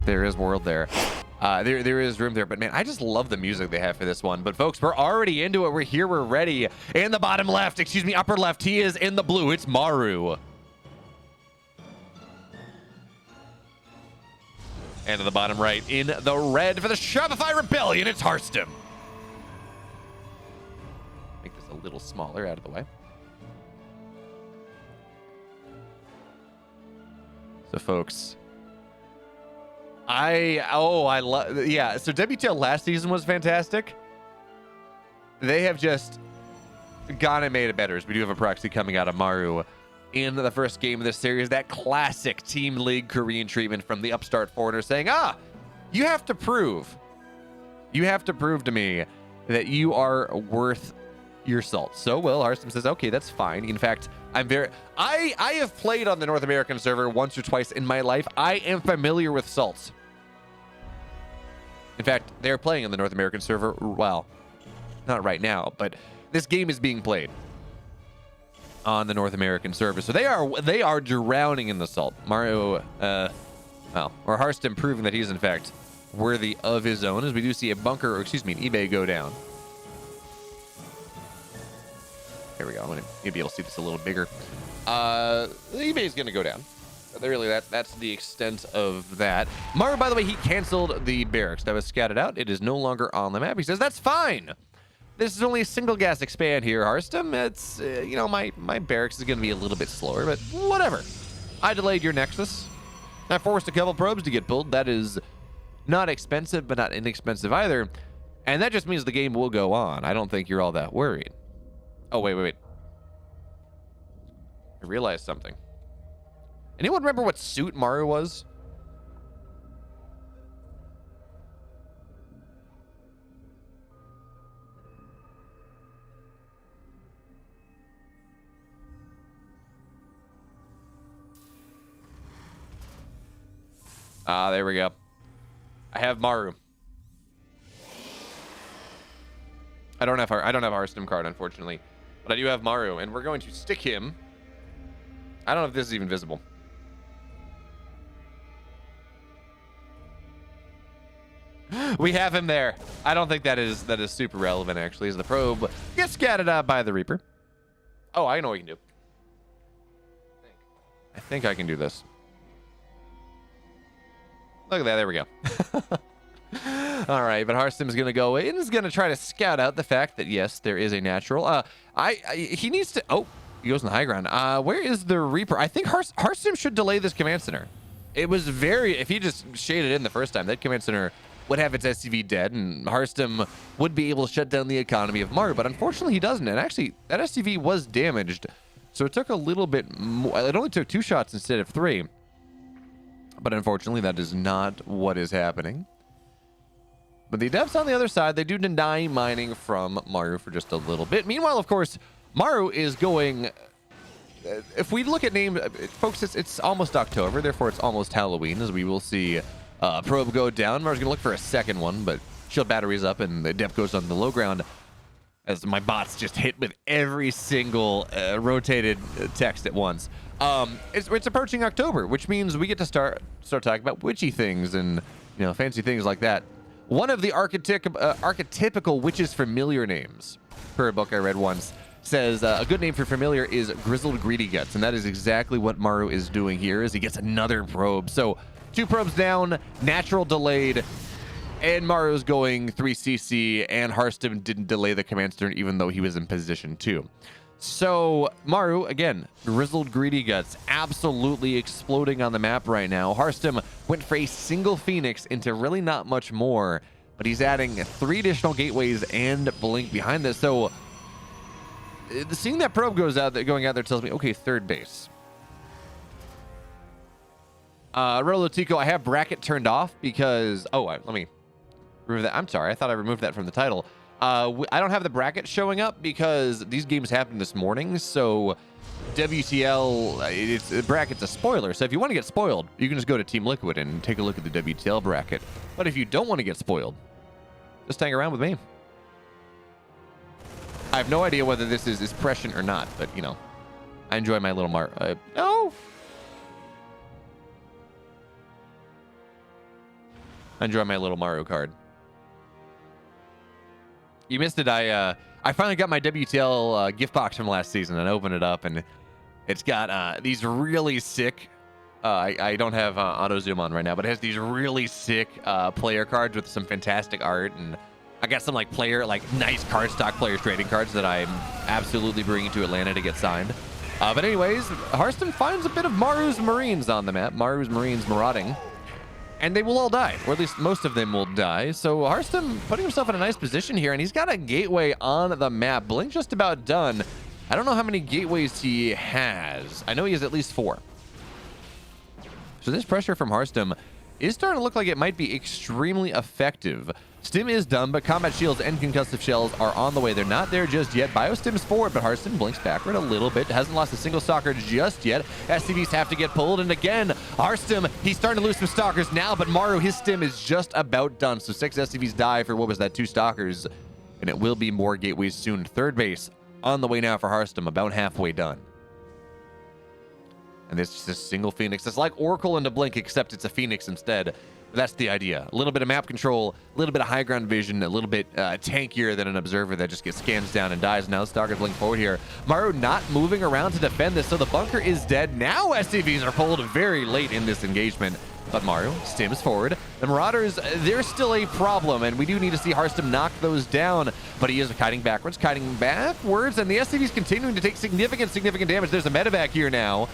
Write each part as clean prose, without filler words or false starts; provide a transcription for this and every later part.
There is world there. There is room there, but man, I just love the music they have for this one. But folks, we're already into it. We're here, we're ready. In the bottom left, excuse me, upper left, he is in the blue. It's Maru. And in the bottom right, in the red for the Shopify Rebellion, it's Harstem. Make this a little smaller, out of the way. So folks, I love, yeah, so WTL last season was fantastic. They have just gone and made it better, as we do have a proxy coming out of Maru in the first game of this series. That classic Team League Korean treatment from the upstart foreigner saying, you have to prove to me that you are worth your salt. So, well, Harstem says, okay, that's fine. In fact, I have played on the North American server once or twice in my life. I am familiar with salts. In fact, they're playing on the North American server. Well, not right now, but this game is being played on the North American server. So they are drowning in the salt. Maru, or Harstem proving that he's in fact worthy of his own, as we do see a bunker, or excuse me, an eBay go down. There we go. I'm going to be able to see this a little bigger. The eBay is going to go down. Really, that's the extent of that. Maru, by the way, he canceled the barracks that was scattered out. It is no longer on the map. He says, that's fine. This is only a single gas expand here, Harstem. It's, my barracks is going to be a little bit slower, but whatever. I delayed your Nexus. I forced a couple probes to get pulled. That is not expensive, but not inexpensive either. And that just means the game will go on. I don't think you're all that worried. Oh, wait. I realized something. Anyone remember what suit Maru was? There we go. I have Maru. I don't have a Harstem card, unfortunately, but I do have Maru, and we're going to stick him. I don't know if this is even visible. We have him there. I don't think that is super relevant, actually, as the probe gets scattered out by the Reaper. Oh, I know what we can do. I think I can do this. Look at that. There we go. All right, but Harstem is going to go in and is going to try to scout out the fact that, yes, there is a natural. He needs to... Oh, he goes on the high ground. Where is the Reaper? I think Harstem should delay this command center. It was very... If he just shaded in the first time, that command center would have its SCV dead, and Harstem would be able to shut down the economy of Maru, but unfortunately he doesn't. And actually, that SCV was damaged, so it took a little bit more. It only took 2 shots instead of 3. But unfortunately, that is not what is happening. But the Adepts on the other side, they do deny mining from Maru for just a little bit. Meanwhile, of course, Maru is going... If we look at names, folks, it's almost October, therefore it's almost Halloween, as we will see probe go down. Maru's going to look for a second one, but shield batteries up, and the Adept goes on the low ground, as my bots just hit with every single rotated text at once. It's approaching October, which means we get to start talking about witchy things and fancy things like that. One of the archetypical witches familiar names, per a book I read once, says a good name for familiar is Grizzled Greedy Guts, and that is exactly what Maru is doing here, as he gets another probe. So 2 probes down, natural delayed, and Maru's going 3cc, and Harstem didn't delay the command center even though he was in position 2. So Maru, again, Grizzled Greedy Guts, absolutely exploding on the map right now. Harstem went for a single Phoenix into really not much more, but he's adding 3 additional gateways and Blink behind this. So seeing that probe going out there tells me, okay, 3rd base. Rolo Tico, I have bracket turned off because... Oh, let me remove that. I'm sorry. I thought I removed that from the title. I don't have the bracket showing up because these games happened this morning, so WTL, the bracket's a spoiler. So if you want to get spoiled, you can just go to Team Liquid and take a look at the WTL bracket. But if you don't want to get spoiled, just hang around with me. I have no idea whether this is prescient or not, but, I enjoy my little No! Enjoy my little Maru card. You missed it. I finally got my WTL gift box from last season and opened it up, and it's got these really sick. I don't have auto zoom on right now, but it has these really sick player cards with some fantastic art, and I got some like nice card stock players trading cards that I'm absolutely bringing to Atlanta to get signed. But anyways, Harstem finds a bit of Maru's Marines on the map. Maru's Marines marauding. And they will all die, or at least most of them will die. So Harstem putting himself in a nice position here, and he's got a gateway on the map. Blink just about done. I don't know how many gateways he has. I know he has at least 4. So this pressure from Harstem is starting to look like it might be extremely effective. Stim is done, but combat shields and concussive shells are on the way. They're not there just yet. Biostim's forward, but Harstem blinks backward a little bit. Hasn't lost a single stalker just yet. SCVs have to get pulled, and again, Harstem, he's starting to lose some stalkers now, but Maru, his stim is just about done. So 6 SCVs die for, what was that, 2 stalkers, and it will be more gateways soon. Third base on the way now for Harstem, about halfway done. And this is just a single Phoenix. It's like Oracle into Blink, except it's a Phoenix instead. That's the idea. A little bit of map control, a little bit of high ground vision, a little bit tankier than an observer that just gets scans down and dies. Now Stalker's blink forward here. Maru not moving around to defend this, so the bunker is dead. Now SCVs are pulled very late in this engagement. But Maru stims forward. The Marauders, they're still a problem, and we do need to see Harstem knock those down. But he is kiting backwards, and the SCVs continuing to take significant damage. There's a medevac here now.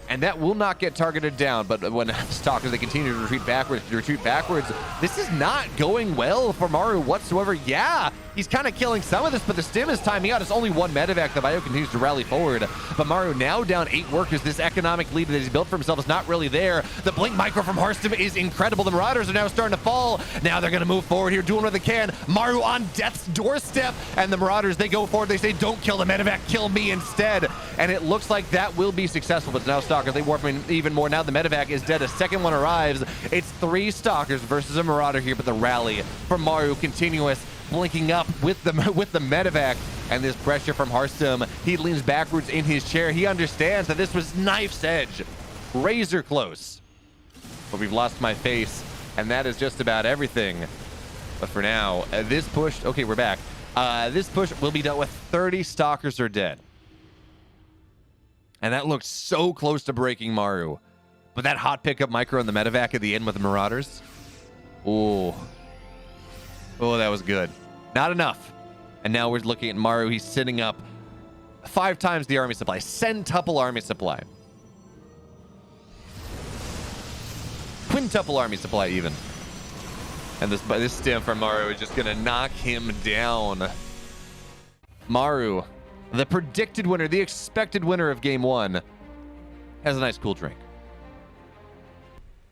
And that will not get targeted down, but when Stalkers, they continue to retreat backwards, this is not going well for Maru whatsoever. Yeah, he's kind of killing some of this, but the stim is timing out. It's only 1 medevac. The Bio continues to rally forward, but Maru now down 8 workers. This economic lead that he's built for himself is not really there. The blink micro from Harstem is incredible. The Marauders are now starting to fall. Now they're going to move forward here, doing what they can. Maru on death's doorstep, and the Marauders, they go forward. They say, don't kill the medevac, kill me instead. And it looks like that will be successful, but now Stalkers, they warp in even more. Now the medevac is dead. A second one arrives. It's 3 Stalkers versus a Marauder here, but the rally from Maru continuous, blinking up with the medevac, and this pressure from Harstem. He leans backwards in his chair. He understands that this was knife's edge, razor close. But we've lost my face, and that is just about everything. But for now, this push, okay, we're back. This push will be dealt with. 30 Stalkers are dead. And that looked so close to breaking Maru. But that hot pickup micro in the medevac at the end with the Marauders. Oh, that was good. Not enough. And now we're looking at Maru. He's sitting up 5 times the army supply. Centuple army supply. Quintuple army supply even. And this stim from Maru is just going to knock him down. Maru, the predicted winner, the expected winner of game 1, has a nice cool drink.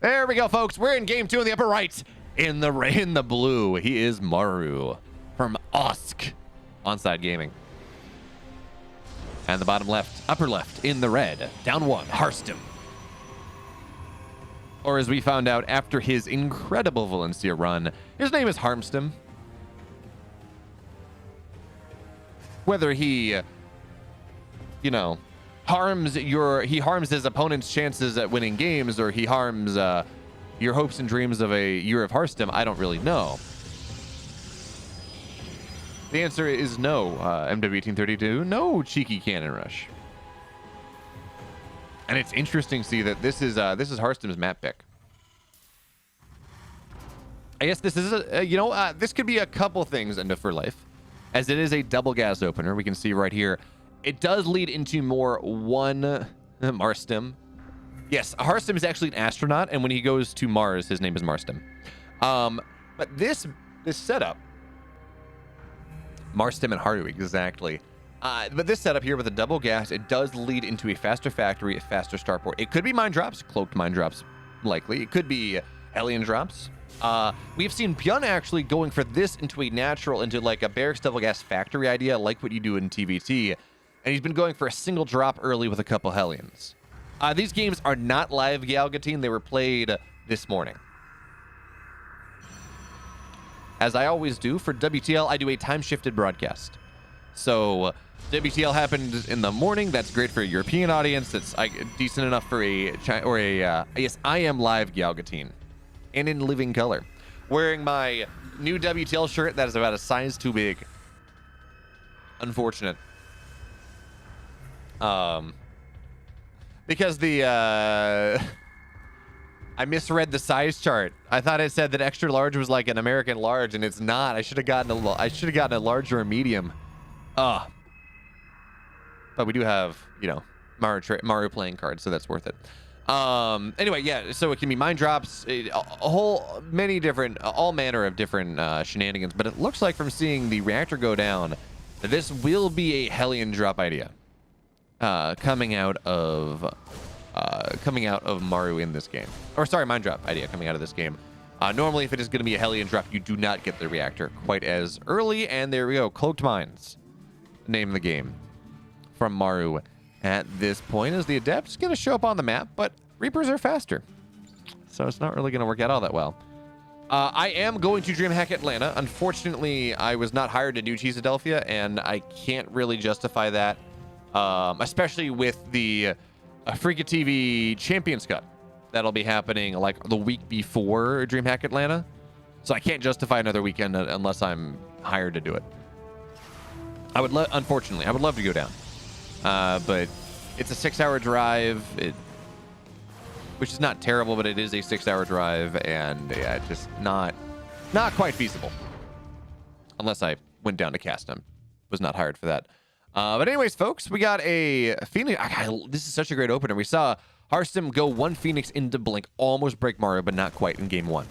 There we go, folks. We're in game 2 in the upper right. In the blue, he is Maru from Onsyde Gaming. And the bottom left, upper left, in the red, down 1, Harstem. Or as we found out after his incredible Valencia run, his name is Harstem. Whether he, harms his opponent's chances at winning games, or he harms your hopes and dreams of a year of Harstem, I don't really know. The answer is no, MW1832, no cheeky cannon rush. And it's interesting to see that this is Harstem's map pick. I guess this is this could be a couple things into for life, as it is a double gas opener. We can see right here, it does lead into more 1 Harstem. Yes, Harstem is actually an astronaut, and when he goes to Mars, his name is Marstem. But this setup, Marstem and Haru, exactly. But this setup here with a double gas, it does lead into a faster factory, a faster starport. It could be mine drops, cloaked mine drops, likely. It could be alien drops. We've seen Byun actually going for this into like a barracks double gas factory idea, like what you do in TVT. And he's been going for a single drop early with a couple Hellions. These games are not live Galgatine. They were played this morning. As I always do for WTL, I do a time-shifted broadcast. So WTL happened in the morning. That's great for a European audience. That's decent enough for yes, I am live Galgatine and in living color. wearing my new WTL shirt that is about a size too big. Unfortunate. Because the I misread the size chart. I thought it said that extra large was like an American large, and it's not. I should have gotten a large or a medium. But we do have, you know, Maru playing cards, so that's worth it. Anyway, yeah, so it can be mine drops, all manner of different shenanigans, but it looks like from seeing the reactor go down, this will be a Hellion drop idea coming out of Maru in this game. Or sorry, mine drop idea coming out of this game. Normally, if it is going to be a Hellion drop, you do not get the reactor quite as early, and there we go, Cloaked Mines, name of the game, from Maru. At this point, as the Adept's going to show up on the map, but Reapers are faster, so it's not really going to work out all that well. I am going to DreamHack Atlanta. Unfortunately, I was not hired to do Cheesadelphia, and I can't really justify that, especially with the Freaka TV Champions Cup that'll be happening like the week before DreamHack Atlanta. So I can't justify another weekend unless I'm hired to do it. Unfortunately, I would love to go down. But it's a 6-hour drive, which is not terrible, but it is a 6-hour drive, and yeah, just not quite feasible. Unless I went down to Harstem. Was not hired for that. But anyways, folks, we got a Phoenix. This is such a great opener. We saw Harstem go 1 Phoenix into Blink, almost break Maru, but not quite in game 1.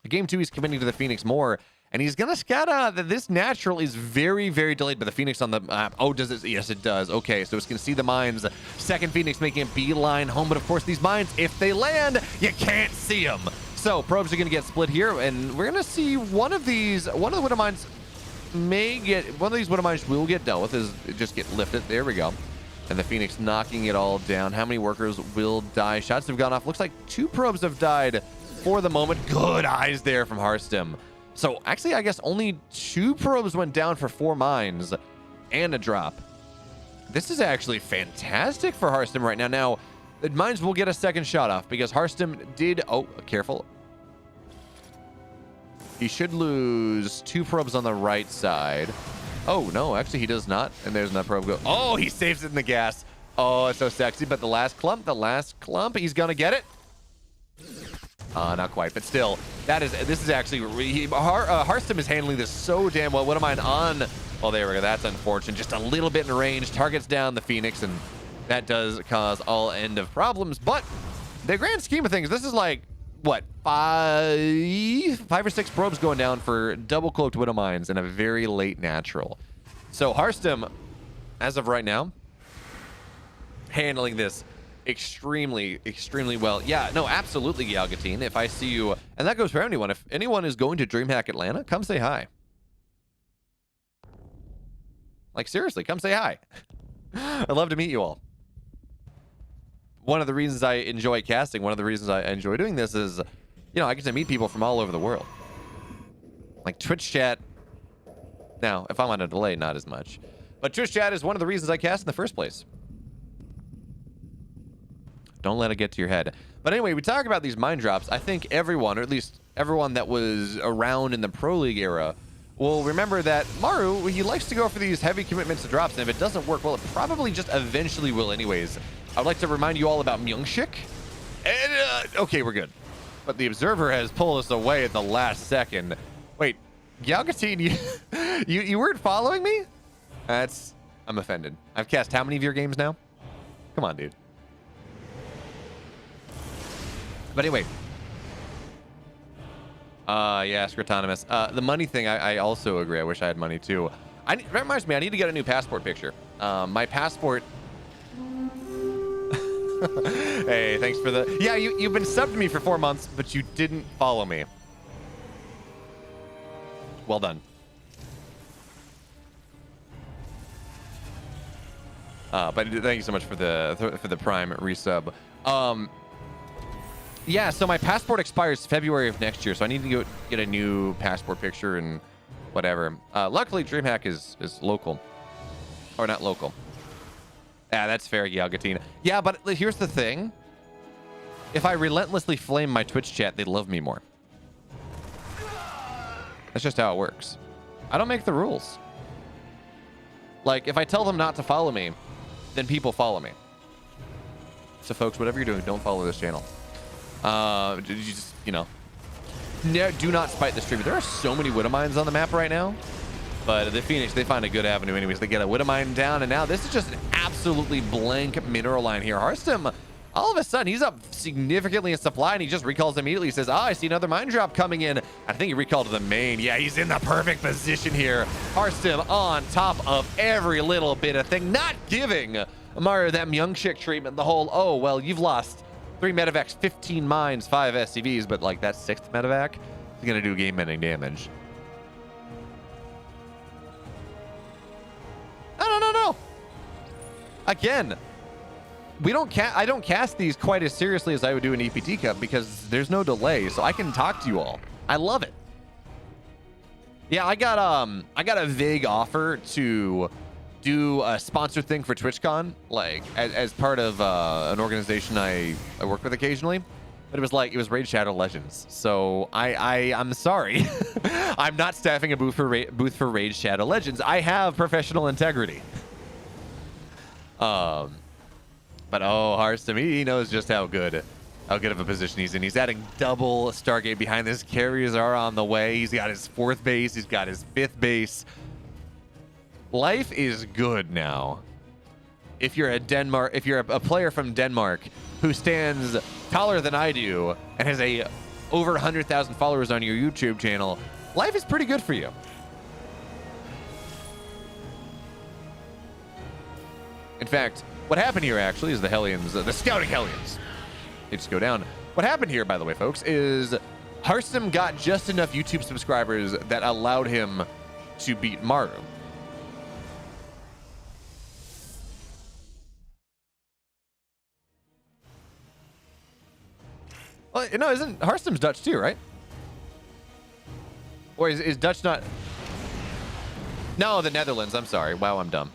Game 2, he's committing to the Phoenix more. And he's going to scout out that this natural is very, very delayed by the Phoenix on the map. Oh, does it? Yes, it does. Okay, so it's going to see the mines. Second Phoenix making a beeline home. But, of course, these mines, if they land, you can't see them. So probes are going to get split here. And we're going to see one of the Widow Mines will get dealt with. Just get lifted. There we go. And the Phoenix knocking it all down. How many workers will die? Shots have gone off. Looks like 2 probes have died for the moment. Good eyes there from Harstem. So, actually, I guess only 2 probes went down for 4 mines and a drop. This is actually fantastic for Harstem right now. Now, the mines will get a second shot off because Harstem did... Oh, careful. He should lose 2 probes on the right side. Oh, no, actually, he does not. And there's that probe go. Oh, he saves it in the gas. Oh, it's so sexy. But the last clump, he's going to get it. Not quite, but still, this is actually Harstem is handling this so damn well. What am I on? Oh, there we go. That's unfortunate. Just a little bit in range. Targets down the Phoenix, and that does cause all end of problems. But the grand scheme of things, this is like what 5 or 6 probes going down for double cloaked Widow Mines and a very late natural. So Harstem, as of right now, handling this extremely well. Yeah, no, absolutely, Galgatine. If I see you, and that goes for anyone, if anyone is going to DreamHack Atlanta, come say hi. Like, seriously, come say hi. I'd love to meet you all. One of the reasons I enjoy casting, one of the reasons I enjoy doing this is, you know, I get to meet people from all over the world. Like Twitch chat. Now, if I'm on a delay, not as much. But Twitch chat is one of the reasons I cast in the first place. Don't let it get to your head. But anyway, we talk about these mine drops. I think everyone, or at least everyone that was around in the Pro League era, will remember that Maru, he likes to go for these heavy commitments to drops, and if it doesn't work well, it probably just eventually will anyways. I would like to remind you all about Myungshik. And, okay, we're good. But the Observer has pulled us away at the last second. Wait, Galgatine, you weren't following me? I'm offended. I've cast how many of your games now? Come on, dude. But anyway. Yeah, Scrotonomous. The money thing, I also agree. I wish I had money too. That reminds me, I need to get a new passport picture. My passport... Hey, thanks for the... Yeah, you've been subbed to me for 4 months, but you didn't follow me. Well done. But thank you so much for the Prime resub. Yeah, so my passport expires February of next year, so I need to go get a new passport picture and whatever. Luckily, DreamHack is local. Or not local. Yeah, that's fair, Galgatine. Yeah, but here's the thing. If I relentlessly flame my Twitch chat, they'd love me more. That's just how it works. I don't make the rules. Like, if I tell them not to follow me, then people follow me. So, folks, whatever you're doing, don't follow this channel. You just, you know, do not spite the streamer. There are so many Widow Mines on the map right now. But the Phoenix, they find a good avenue anyways. They get a Widow Mine down, and now this is just an absolutely blank mineral line here. Harstem, all of a sudden, he's up significantly in supply, and he just recalls immediately. He says, I see another mine drop coming in. I think he recalled to the main. Yeah, he's in the perfect position here. Harstem on top of every little bit of thing, not giving Maru that Myung Shik treatment. The whole, oh, well, you've lost 3 medevacs, 15 mines, 5 SCVs, but like that 6th medevac is going to do game-ending damage. No. Again, I don't cast these quite as seriously as I would do an EPT Cup because there's no delay, so I can talk to you all. I love it. Yeah, I got a vague offer to do a sponsored thing for TwitchCon, like as part of an organization I work with occasionally. But it was Raid Shadow Legends, so I'm sorry. I'm not staffing a booth for Raid Shadow Legends. I have professional integrity. But oh, Harstem, he knows just how good of a position he's in. He's adding double Stargate behind this. Carriers are on the way. He's got his 4th base. He's got his 5th base. Life is good now. If you're a player from Denmark who stands taller than I do and has over 100,000 followers on your YouTube channel, life is pretty good for you. In fact, what happened here actually is the Hellions, the scouting Hellions, they just go down. What happened here, by the way, folks, is Harstem got just enough YouTube subscribers that allowed him to beat Maru. Well, no, isn't Harstem's Dutch too, right? Or is Dutch not? No, the Netherlands. I'm sorry. Wow, I'm dumb.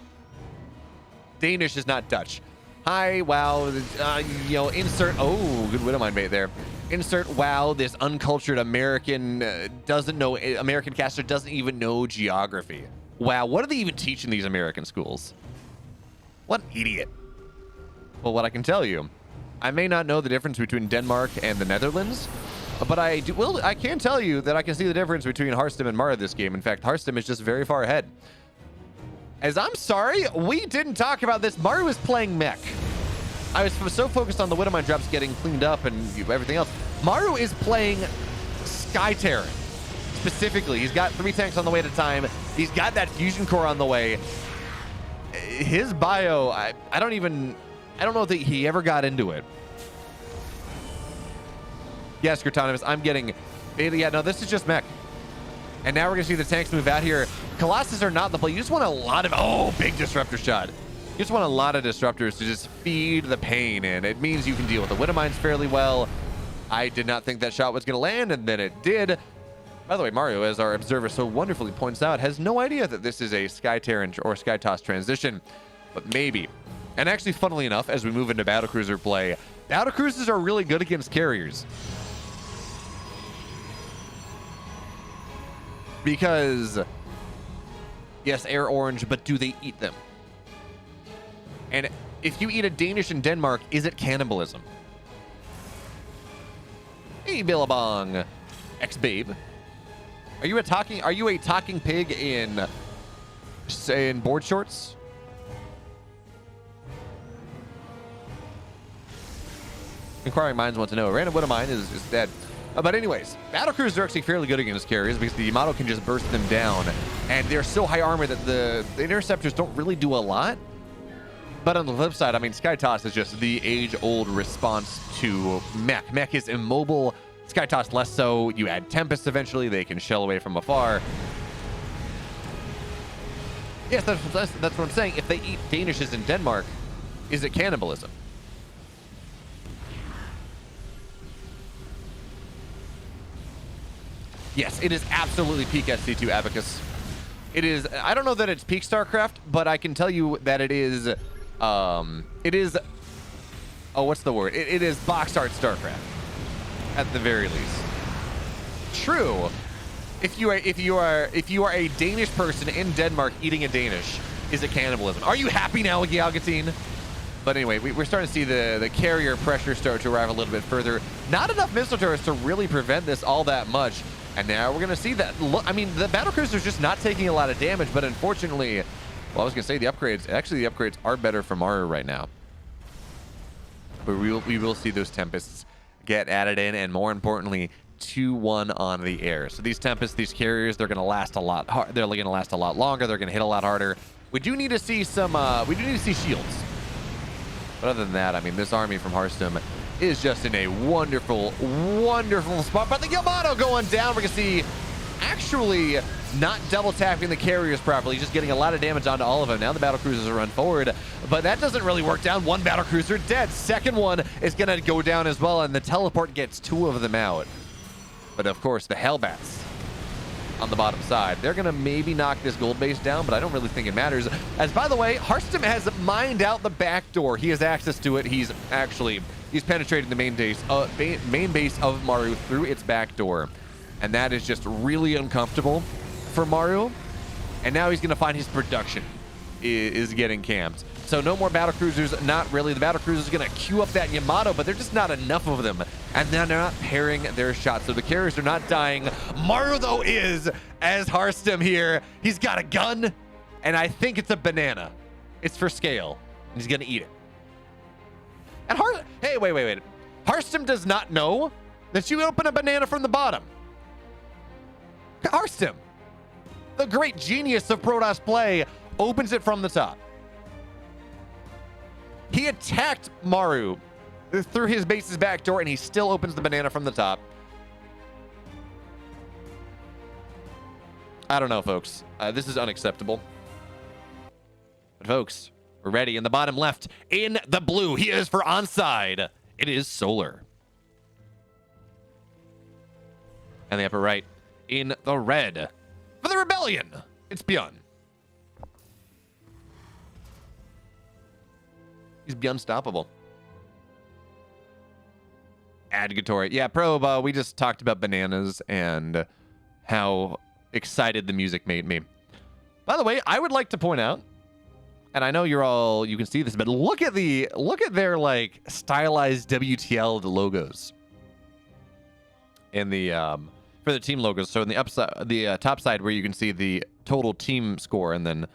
Danish is not Dutch. Hi, wow. Insert. Oh, good Widow Mine bait there. Insert. Wow, this uncultured American American caster doesn't even know geography. Wow, what are they even teaching these American schools? What an idiot. Well, what I can tell you, I may not know the difference between Denmark and the Netherlands, but I can tell you that I can see the difference between Harstem and Maru this game. In fact, Harstem is just very far ahead. As I'm sorry, we didn't talk about this. Maru is playing mech. I was so focused on the Widow Mine drops getting cleaned up and everything else. Maru is playing Sky Terran. Specifically, he's got 3 tanks on the way at a time. He's got that fusion core on the way. His bio, I don't know that he ever got into it. Yes, Cortonimus, I'm getting... Yeah, no, this is just mech. And now we're going to see the tanks move out here. Colossus are not the play. You just want a lot of... Oh, big disruptor shot. You just want a lot of disruptors to just feed the pain, and it means you can deal with the Widow Mines fairly well. I did not think that shot was going to land, and then it did. By the way, Maru, as our observer so wonderfully points out, has no idea that this is a Sky Terran or Sky Toss transition, but maybe. And actually, funnily enough, as we move into battlecruiser play, battlecruisers are really good against carriers. Because, yes, air orange, but do they eat them? And if you eat a Danish in Denmark, is it cannibalism? Hey, Billabong, ex-babe. Are you a talking pig in board shorts? Inquiring minds want to know. Random Widow Mine is dead. But anyways, battlecruisers are actually fairly good against carriers because the Yamato can just burst them down, and they're so high armor that the interceptors don't really do a lot. But on the flip side, I mean, Sky Toss is just the age-old response to mech. Mech is immobile. Sky Toss less so. You add Tempest eventually, they can shell away from afar. Yes, that's what I'm saying. If they eat Danishes in Denmark, is it cannibalism? Yes, it is absolutely peak SC2 Abacus. It is, I don't know that it's peak StarCraft, but I can tell you that it is, oh, what's the word? It is box art StarCraft, at the very least. True. if you are a Danish person in Denmark eating a Danish, is it cannibalism? Are you happy now, Galgatine? But anyway, we're starting to see the carrier pressure start to arrive a little bit further. Not enough missile turrets to really prevent this all that much. And now we're going to see that. I mean, the battlecruiser's just not taking a lot of damage, but unfortunately, well, I was going to say the upgrades are better for Maru right now. But we will see those Tempests get added in, and more importantly, 2-1 on the air. So these Tempests, these carriers, they're going to last a lot. They're going to last a lot longer. They're going to hit a lot harder. We do need to see some. We do need to see shields. But other than that, I mean, this army from Harstem is just in a wonderful, wonderful spot. But the Yamato going down. We're going to see actually not double tapping the carriers properly, just getting a lot of damage onto all of them. Now the battle cruisers run forward, but that doesn't really work down. One battle cruiser dead. Second one is going to go down as well, and the teleport gets 2 of them out. But of course, the Hellbats on the bottom side, they're going to maybe knock this gold base down, but I don't really think it matters. As by the way, Harstem has mined out the back door. He has access to it. He's penetrated the main base of Maru through its back door, and that is just really uncomfortable for Maru. And now he's going to find his production is getting camped. So no more battle cruisers. Not really. The battle cruisers going to queue up that Yamato, but there's just not enough of them, and then they're not pairing their shots. So the carriers are not dying. Maru though is, as Harstem here, he's got a gun, and I think it's a banana. It's for scale, and he's going to eat it. And hey, wait. Harstem does not know that you open a banana from the bottom. Harstem, the great genius of Protoss play, opens it from the top. He attacked Maru through his base's back door, and he still opens the banana from the top. I don't know, folks. This is unacceptable. But folks, we're ready. In the bottom left, in the blue, he is for Onsyde. It is Solar. And the upper right, in the red, for the Rebellion, it's Byun. He's unstoppable. Adgatory. Yeah, Probe, we just talked about bananas and how excited the music made me. By the way, I would like to point out, and I know you can see this, but look at their like stylized WTL logos in the for the team logos. So in the top side where you can see the total team score, and then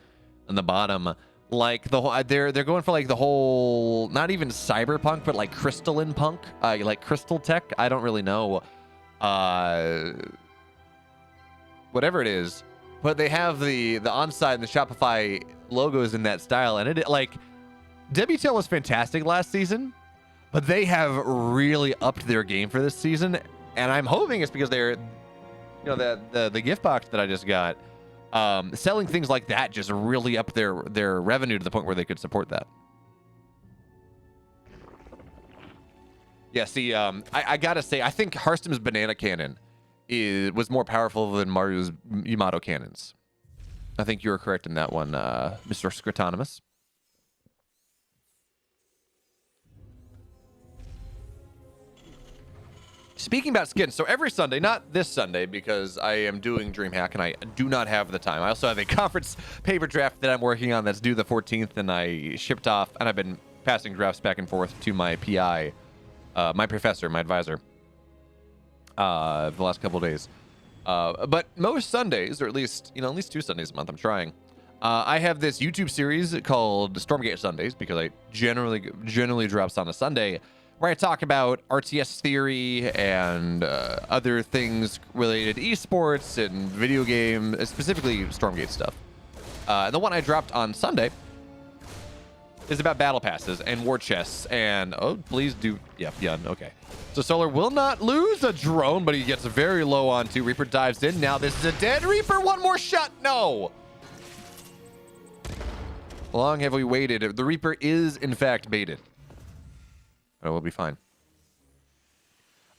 on the bottom, like the whole, they're going for like the whole, not even cyberpunk, but like crystalline punk, like crystal tech. I don't really know, whatever it is, but they have the Onsyde and the Shopify logos in that style, and it like WTL was fantastic last season, but they have really upped their game for this season, and I'm hoping it's because they're, the gift box that I just got. Selling things like that just really up their revenue to the point where they could support that. Yeah, see, I gotta say, I think Harstem's banana cannon was more powerful than Maru's Yamato cannons. I think you were correct in that one, Mr. Scritonimus. Speaking about skins, so every Sunday, not this Sunday because I am doing DreamHack and I do not have the time. I also have a conference paper draft that I'm working on that's due the 14th, and I shipped off, and I've been passing drafts back and forth to my PI, my professor, my advisor, the last couple of days. But most Sundays, or at least 2 Sundays a month, I'm trying. I have this YouTube series called Stormgate Sundays because I generally drops on a Sunday, where I talk about RTS theory and other things related to esports and video game, specifically Stormgate stuff. The one I dropped on Sunday is about battle passes and war chests, and please do, yeah, okay. So Solar will not lose a drone, but he gets very low on 2. Reaper dives in. Now this is a dead Reaper. One more shot. No. How long have we waited? The Reaper is in fact baited. Oh, we'll be fine.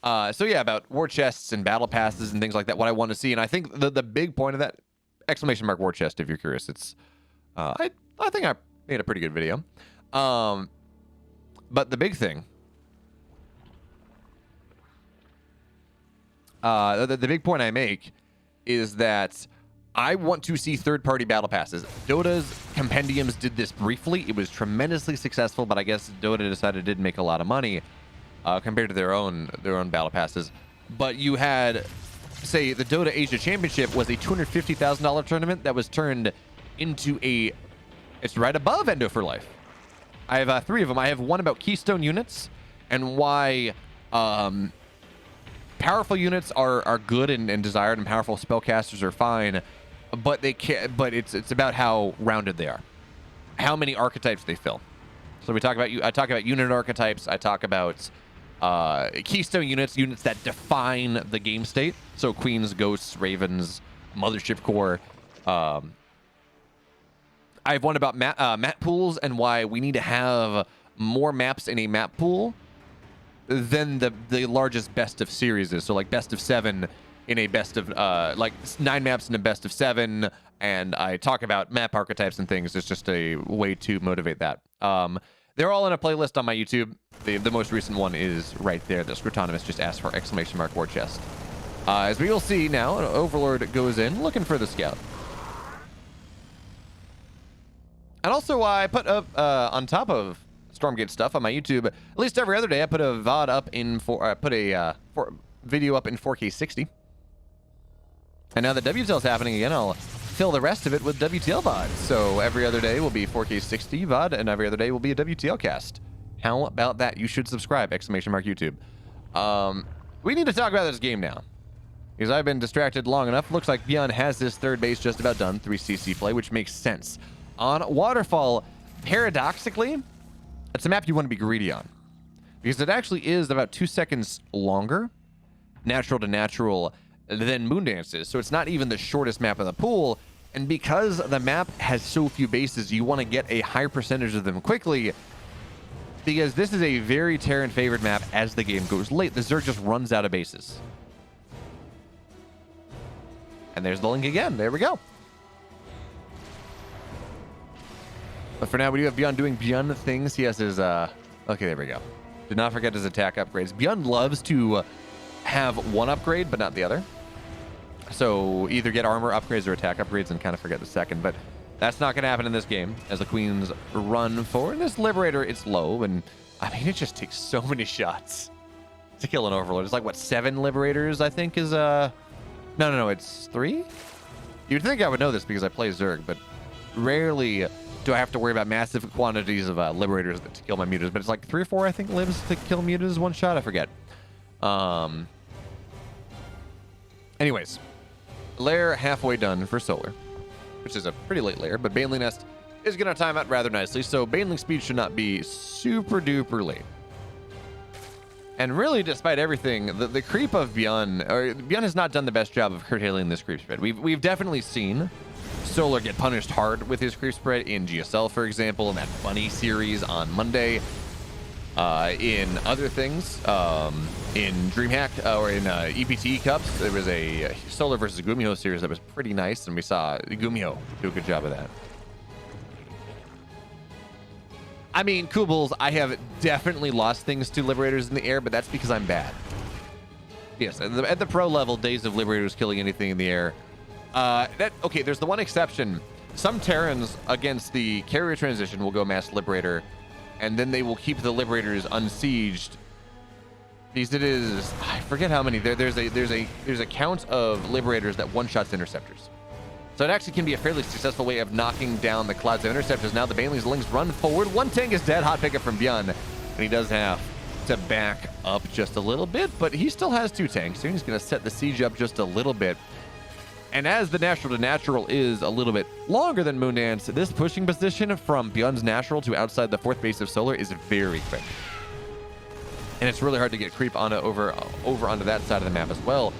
So yeah, about war chests and battle passes and things like that, what I want to see. And I think the big point of that, exclamation mark war chest, if you're curious, it's, I think I made a pretty good video. But the big thing, the big point I make is that I want to see third-party battle passes. Dota's compendiums did this briefly. It was tremendously successful, but I guess Dota decided it didn't make a lot of money compared to their own battle passes. But you had, say, the Dota Asia Championship was a $250,000 tournament that was turned into it's right above Endo for Life. I have 3 of them. I have one about Keystone units and why powerful units are good and desired, and powerful spellcasters are fine, but they can't. But it's about how rounded they are, how many archetypes they fill. So I talk about unit archetypes. I talk about keystone units that define the game state. So queens, ghosts, ravens, mothership core. I have one about map pools and why we need to have more maps in a map pool than the largest best of series is. So like best of 7 in a best of like 9 maps in a best of 7. And I talk about map archetypes and things. It's just a way to motivate that. They're all in a playlist on my YouTube. The most recent one is right there. The Scrotonomist just asked for ! War chest. As we will see now, an Overlord goes in looking for the scout. And also, I put up on top of Stormgate stuff on my YouTube. At least every other day, I put a VOD up in video up in 4K 60. And now that WTL is happening again, I'll fill the rest of it with WTL VOD. So every other day will be 4K 60 VOD, and every other day will be a WTL cast. How about that? You should subscribe! YouTube. We need to talk about this game now, because I've been distracted long enough. Looks like Byun has his third base just about done. 3 CC play, which makes sense. On Waterfall, paradoxically, it's a map you want to be greedy on, because it actually is about 2 seconds longer, natural to natural, than Moondance is. So it's not even the shortest map in the pool, and because the map has so few bases, you want to get a high percentage of them quickly, because this is a very Terran favored map as the game goes late. The Zerg just runs out of bases. And there's the link again. There we go. But for now, we do have Byun doing Byun things. He has his, okay, there we go. Did not forget his attack upgrades. Byun loves to have one upgrade, but not the other. So either get armor upgrades or attack upgrades and kind of forget the second. But that's not going to happen in this game as the queens run forward. This Liberator, it's low, and I mean, it just takes so many shots to kill an Overlord. It's like, what, 7 Liberators, I think, is, no, it's 3? You'd think I would know this because I play Zerg, but rarely do I have to worry about massive quantities of Liberators to kill my mutas. But it's like 3 or 4, I think, lives to kill mutas one shot. I forget. Anyways, lair halfway done for Solar, which is a pretty late lair, but Baneling Nest is going to time out rather nicely, so Baneling speed should not be super duper late. And really, despite everything, the creep of Byun has not done the best job of curtailing this creep spread. We've definitely seen Solar get punished hard with his creep spread in GSL, for example, in that Bunny series on Monday. In other things, in DreamHack or in EPT Cups, there was a Solar versus Gumiho series that was pretty nice, and we saw Gumiho do a good job of that. I mean, Kubels, I have definitely lost things to Liberators in the air, but that's because I'm bad. Yes, at the pro level, days of Liberators killing anything in the air. Okay, there's the one exception. Some Terrans against the carrier transition will go mass Liberator, and then they will keep the Liberators unsieged. Because it is, I forget how many. There's a count of Liberators that one-shots Interceptors. So it actually can be a fairly successful way of knocking down the clouds of Interceptors. Now the Banelings Lings run forward. One tank is dead. Hot pickup from Byun. And he does have to back up just a little bit, but he still has 2 tanks. So he's going to set the siege up just a little bit. And as the natural to natural is a little bit longer than Moondance, this pushing position from Byun's natural to outside the 4th base of Solar is very quick. And it's really hard to get creep on over onto that side of the map as well.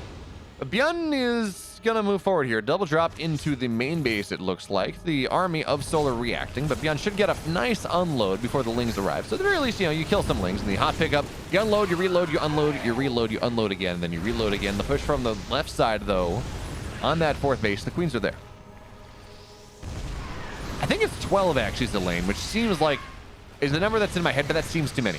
Byun is going to move forward here. Double drop into the main base, it looks like. The army of Solar reacting, but Byun should get a nice unload before the Lings arrive. So at the very least, you kill some Lings, and the hot pickup, you unload, you reload, you unload, you reload, you unload again, and then you reload again. The push from the left side, though, on that 4th base, the queens are there. I think it's 12 actually is the lane, which seems like is the number that's in my head, but that seems too many.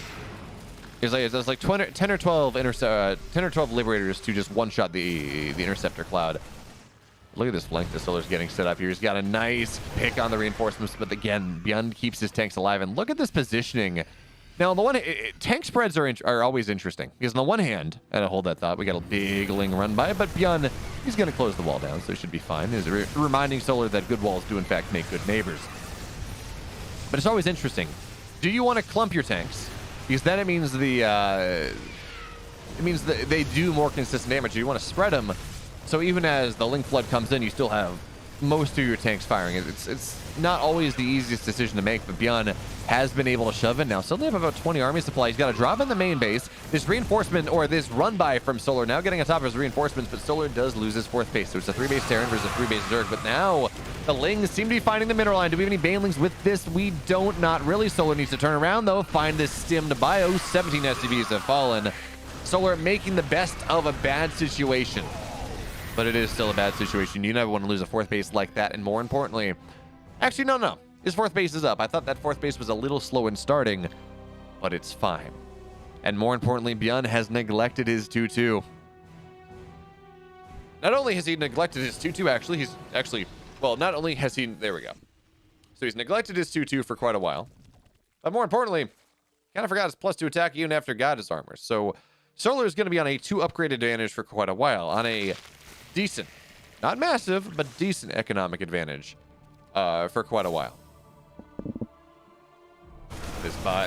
There's like 10 or 12 Liberators to just one-shot the Interceptor cloud. Look at this flank the Solar's getting set up here. He's got a nice pick on the reinforcements, but again, Byun keeps his tanks alive. And look at this positioning. Now, on the one hand, tank spreads are always interesting. Because on the one hand, and I hold that thought, we got a big Ling run by, but Byun, he's going to close the wall down, so it should be fine. He's reminding Solar that good walls do, in fact, make good neighbors. But it's always interesting. Do you want to clump your tanks? Because then it means that they do more consistent damage. Do you want to spread them? So even as the Ling Flood comes in, you still have most of your tanks firing. It's not always the easiest decision to make, but Byun has been able to shove in now. So they have about 20 army supply. He's got to drop in the main base. This reinforcement, or this run by from Solar, now getting on top of his reinforcements, but Solar does lose his 4th base. So it's a 3-base Terran versus a 3-base Zerg. But now the Lings seem to be finding the mineral line. Do we have any Banelings with this? We don't, not really. Solar needs to turn around, though. Find this stimmed bio. 17 SCVs have fallen. Solar making the best of a bad situation. But it is still a bad situation. You never want to lose a 4th base like that. And more importantly, actually, no. His 4th base is up. I thought that 4th base was a little slow in starting, but it's fine. And more importantly, Byun has neglected his 2-2. Not only has he neglected his 2-2, not only has he, there we go. So he's neglected his 2-2 for quite a while. But more importantly, kind of forgot his +2 attack even after got his armor. So Solar is going to be on a 2 upgrade advantage for quite a while. On a decent, not massive, but decent economic advantage for quite a while.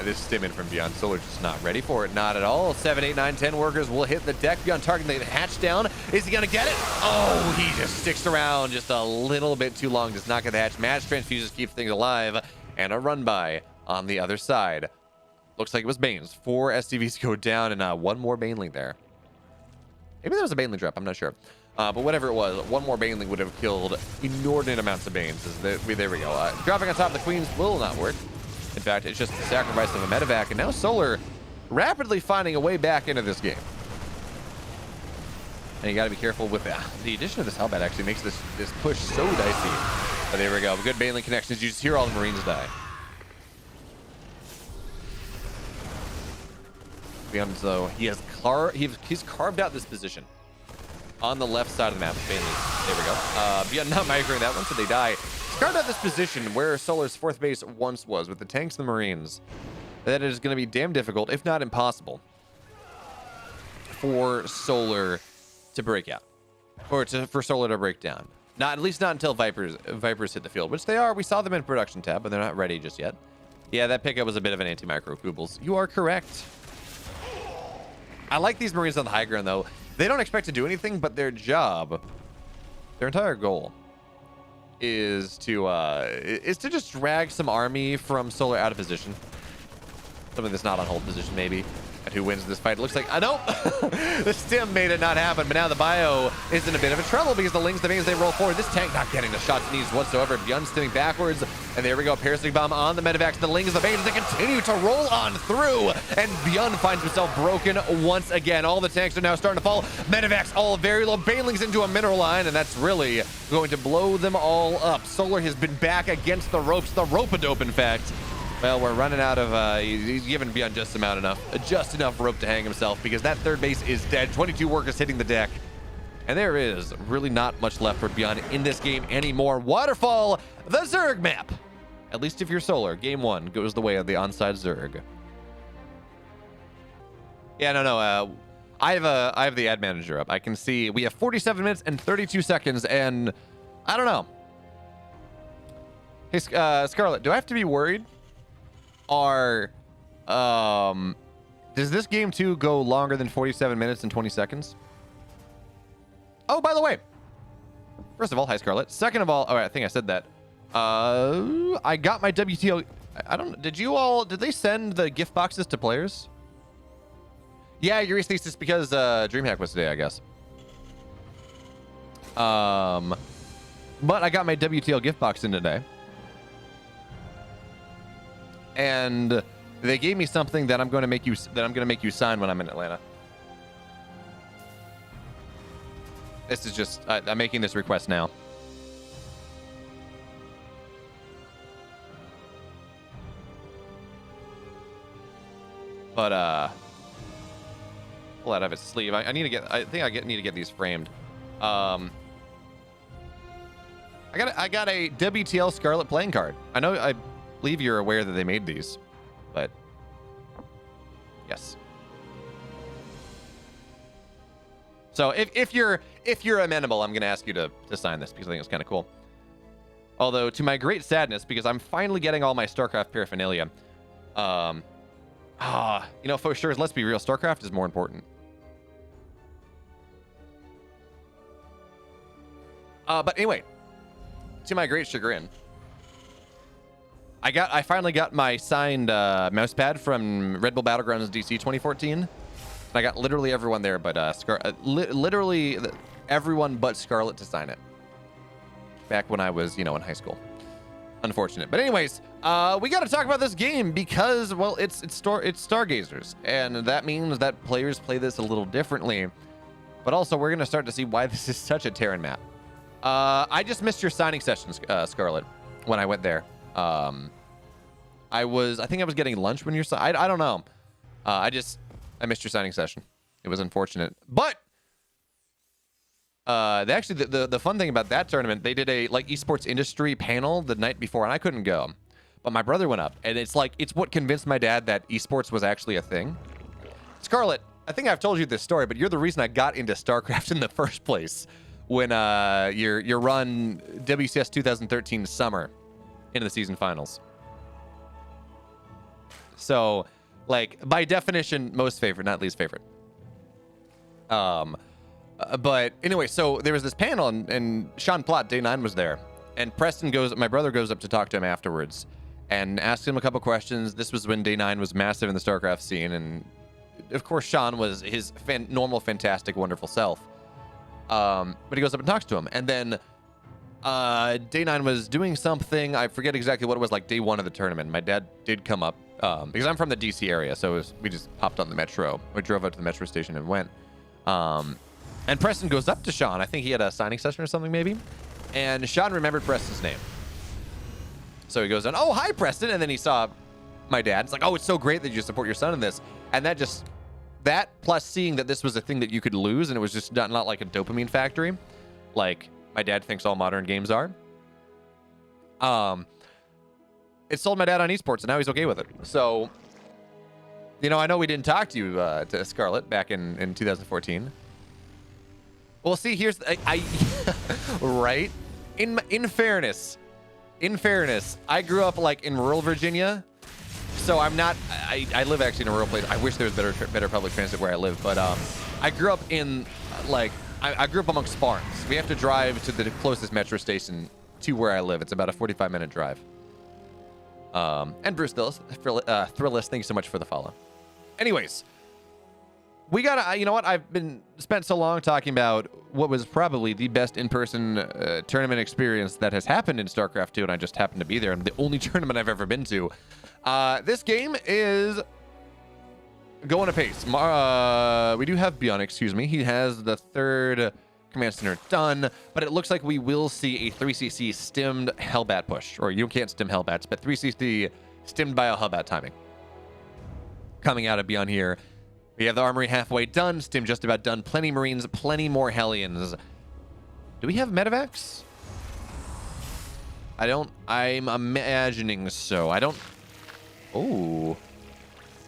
This stim in from Byun. Solar's just not ready for it. Not at all. 7, 8, 9, 10 workers will hit the deck. Byun targeting the hatch down. Is he going to get it? Oh, he just sticks around just a little bit too long. Does not get the hatch. Match transfuses keep things alive. And a run by on the other side. Looks like it was Banes. 4 SCVs go down and 1 more Baneling there. Maybe there was a Baneling drop. I'm not sure. But whatever it was, 1 more Baneling would have killed inordinate amounts of Banes. There we go. Dropping on top of the Queens will not work. In fact, it's just the sacrifice of a medevac, and now Solar rapidly finding a way back into this game. And you got to be careful with that. The addition of this Hellbat actually makes this push so dicey. But there we go. Good Baneling connections. You just hear all the Marines die. Beyond, though, he's carved out this position on the left side of the map. Baneling. There we go. Beyond not microing that one, so they die. Carved out this position where Solar's 4th base once was, with the tanks and the Marines. That is going to be damn difficult, if not impossible, for Solar to break out, or for Solar to break down. At least not until Vipers hit the field, which they are. We saw them in production tab, but they're not ready just yet. Yeah, that pickup was a bit of an anti-micro Kubels. You are correct. I like these Marines on the high ground, though. They don't expect to do anything, but their job, their entire goal, is to just drag some army from Solar out of position. Something that's not on hold position, maybe. And who wins this fight? It looks like, nope. The stim made it not happen, but now the bio is in a bit of a trouble because the Lings, the Banes, they roll forward. This tank not getting the shots it needs whatsoever. Byun stimming backwards, and there we go. Parasitic bomb on the medevacs. The Lings, the Banes, they continue to roll on through, and Byun finds himself broken once again. All the tanks are now starting to fall. Medevacs all very low. Banelings into a mineral line, and that's really going to blow them all up. Solar has been back against the ropes, the rope-a-dope, in fact. Well, we're running out of, he's given Byun just enough rope to hang himself, because that 3rd base is dead. 22 workers hitting the deck. And there is really not much left for Byun in this game anymore. Waterfall, the Zerg map. At least if you're Solar, game 1 goes the way of the Onsyde Zerg. Yeah, no. I have the ad manager up. I can see we have 47 minutes and 32 seconds, and I don't know. Hey, Scarlett, do I have to be worried? Does this game 2 go longer than 47 minutes and 20 seconds? Oh, by the way, first of all, hi Scarlett. Second of all, I think I said that. I got my WTO. Did they send the gift boxes to players? Yeah, Eurythesis, because DreamHack was today, I guess. But I got my WTL gift box in today. And they gave me something that I'm going to make you sign when I'm in Atlanta. This is just I'm making this request now. But pull out of its sleeve. I need to get. I think I need to get these framed. I got a WTL Scarlett playing card. I believe you're aware that they made these, but yes. So if you're amenable, I'm gonna ask you to sign this because I think it's kind of cool. Although to my great sadness, because I'm finally getting all my StarCraft paraphernalia. You know, for sure, let's be real, StarCraft is more important. But anyway, to my great chagrin, I finally got my signed mousepad from Red Bull Battlegrounds DC 2014. I got literally everyone there, but literally everyone but Scarlett to sign it. Back when I was, in high school. Unfortunate. But anyways, we got to talk about this game because, well, it's Stargazers, and that means that players play this a little differently. But also, we're going to start to see why this is such a Terran map. I just missed your signing sessions, Scarlett, when I went there. I think I was getting lunch when you're. I don't know. I missed your signing session. It was unfortunate, but the fun thing about that tournament, they did a esports industry panel the night before, and I couldn't go, but my brother went up, and it's what convinced my dad that esports was actually a thing. Scarlett, I think I've told you this story, but you're the reason I got into StarCraft in the first place when your run WCS 2013 summer into the season finals. So, by definition, most favorite, not least favorite. But anyway, so there was this panel, and Sean Plott, Day 9, was there. And my brother goes up to talk to him afterwards and asks him a couple questions. This was when Day 9 was massive in the StarCraft scene. And of course, Sean was his normal, fantastic, wonderful self. But he goes up and talks to him. And then Day 9 was doing something. I forget exactly what it was, day 1 of the tournament. My dad did come up. Because I'm from the DC area, so we just hopped on the metro. We drove out to the metro station and went. And Preston goes up to Sean. I think he had a signing session or something, maybe. And Sean remembered Preston's name. So he goes on, "Oh, hi, Preston." And then he saw my dad. It's like, "Oh, it's so great that you support your son in this." And that plus seeing that this was a thing that you could lose, and it was just not like a dopamine factory, like my dad thinks all modern games are. It sold my dad on esports, and now he's okay with it. So, I know we didn't talk to you, to Scarlett, back in 2014. Well, see, here's right. In fairness, I grew up in rural Virginia, so I'm not. I live actually in a rural place. I wish there was better public transit where I live, but I grew up in I grew up amongst farms. We have to drive to the closest metro station to where I live. It's about a 45-minute drive. And Bruce Thrillist, thank you so much for the follow. Anyways, we gotta, you know what? I've been spent so long talking about what was probably the best in-person tournament experience that has happened in StarCraft 2, and I just happened to be there. And the only tournament I've ever been to. This game is going apace. We do have Byun, excuse me. He has the 3rd command center done, but it looks like we will see a 3cc stimmed Hellbat push, or you can't stim Hellbats, but 3cc stimmed by a Hellbat timing coming out of Byun here. We have the armory halfway done, stim just about done, plenty Marines, plenty more Hellions. Do we have medevacs? I'm imagining so. Oh,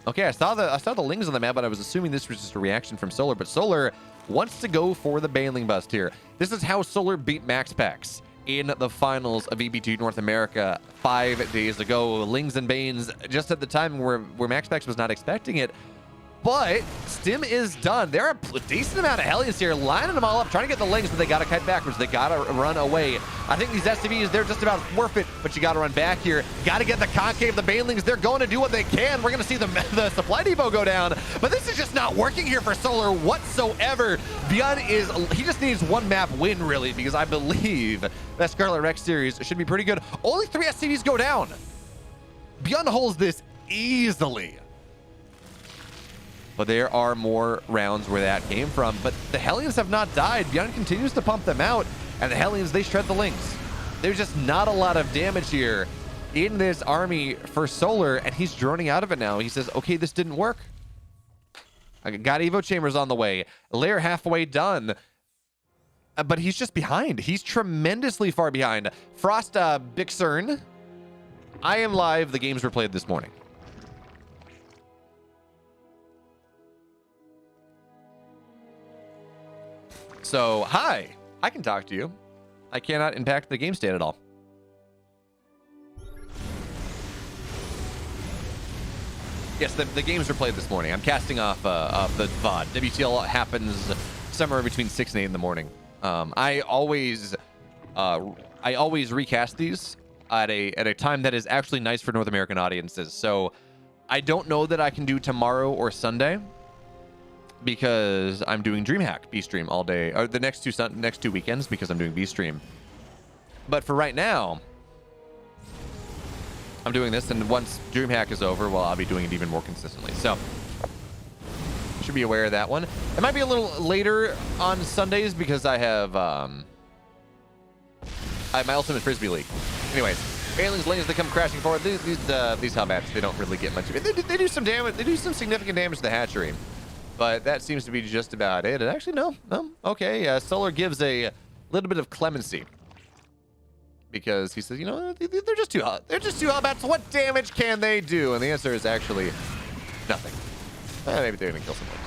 okay, I saw the Lings on the map, but I was assuming this was just a reaction from Solar, but Solar wants to go for the Baneling bust here. This is how Solar beat Max Packs in the finals of EBT North America 5 days ago. Lings and Banes just at the time where Max Packs was not expecting it. But stim is done. There are a decent amount of Hellions here, lining them all up, trying to get the Lings, but they got to kite backwards. They got to run away. I think these SCVs, they're just about worth it, but you got to run back here. Got to get the concave. The Banelings, they're going to do what they can. We're going to see the supply depot go down, but this is just not working here for Solar whatsoever. Byun he just needs one map win, really, because I believe that Scarlet Rex series should be pretty good. Only 3 SCVs go down. Byun holds this easily. But there are more rounds where that came from. But the Hellions have not died. Byun continues to pump them out. And the Hellions, they shred the Lings. There's just not a lot of damage here in this army for Solar. And he's droning out of it now. He says, okay, this didn't work. I got Evo Chambers on the way. Lair halfway done. but he's just behind. He's tremendously far behind. Frost Bixern, I am live. The games were played this morning. So, hi. I can talk to you. I cannot impact the game state at all. Yes, the games were played this morning. I'm casting off the VOD. WTL happens somewhere between 6 and 8 in the morning. I always recast these at a time that is actually nice for North American audiences. So I don't know that I can do tomorrow or Sunday because I'm doing DreamHack B-Stream all day, or the next two weekends because I'm doing B-Stream. But for right now, I'm doing this, and once DreamHack is over, well, I'll be doing it even more consistently. So should be aware of that one. It might be a little later on Sundays because I have my Ultimate Frisbee League. Anyways, aliens, lanes, they come crashing forward. These Hubbats, they don't really get much. They do some damage. They do some significant damage to the hatchery, but that seems to be just about it. And actually, no. Okay, Solar gives a little bit of clemency because he says, you know, they're just two Hubbats. What damage can they do? And the answer is actually nothing. Maybe they're gonna kill some orbs.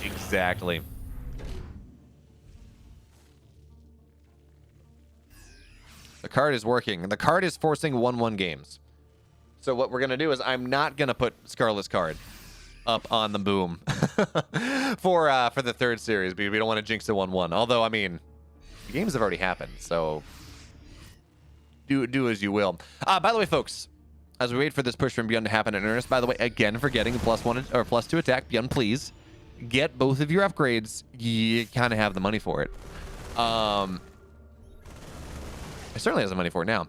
Exactly. The card is working. The card is forcing 1-1 games. So what we're gonna do is I'm not gonna put Scarlett's card up on the boom for the third series because we don't want to jinx a 1-1. Although, I mean, the games have already happened, so do as you will. By the way, folks, as we wait for this push from Byun to happen in earnest, by the way, again, for getting +1 or +2 attack, Byun, please get both of your upgrades. You kind of have the money for it. I certainly has the money for it now.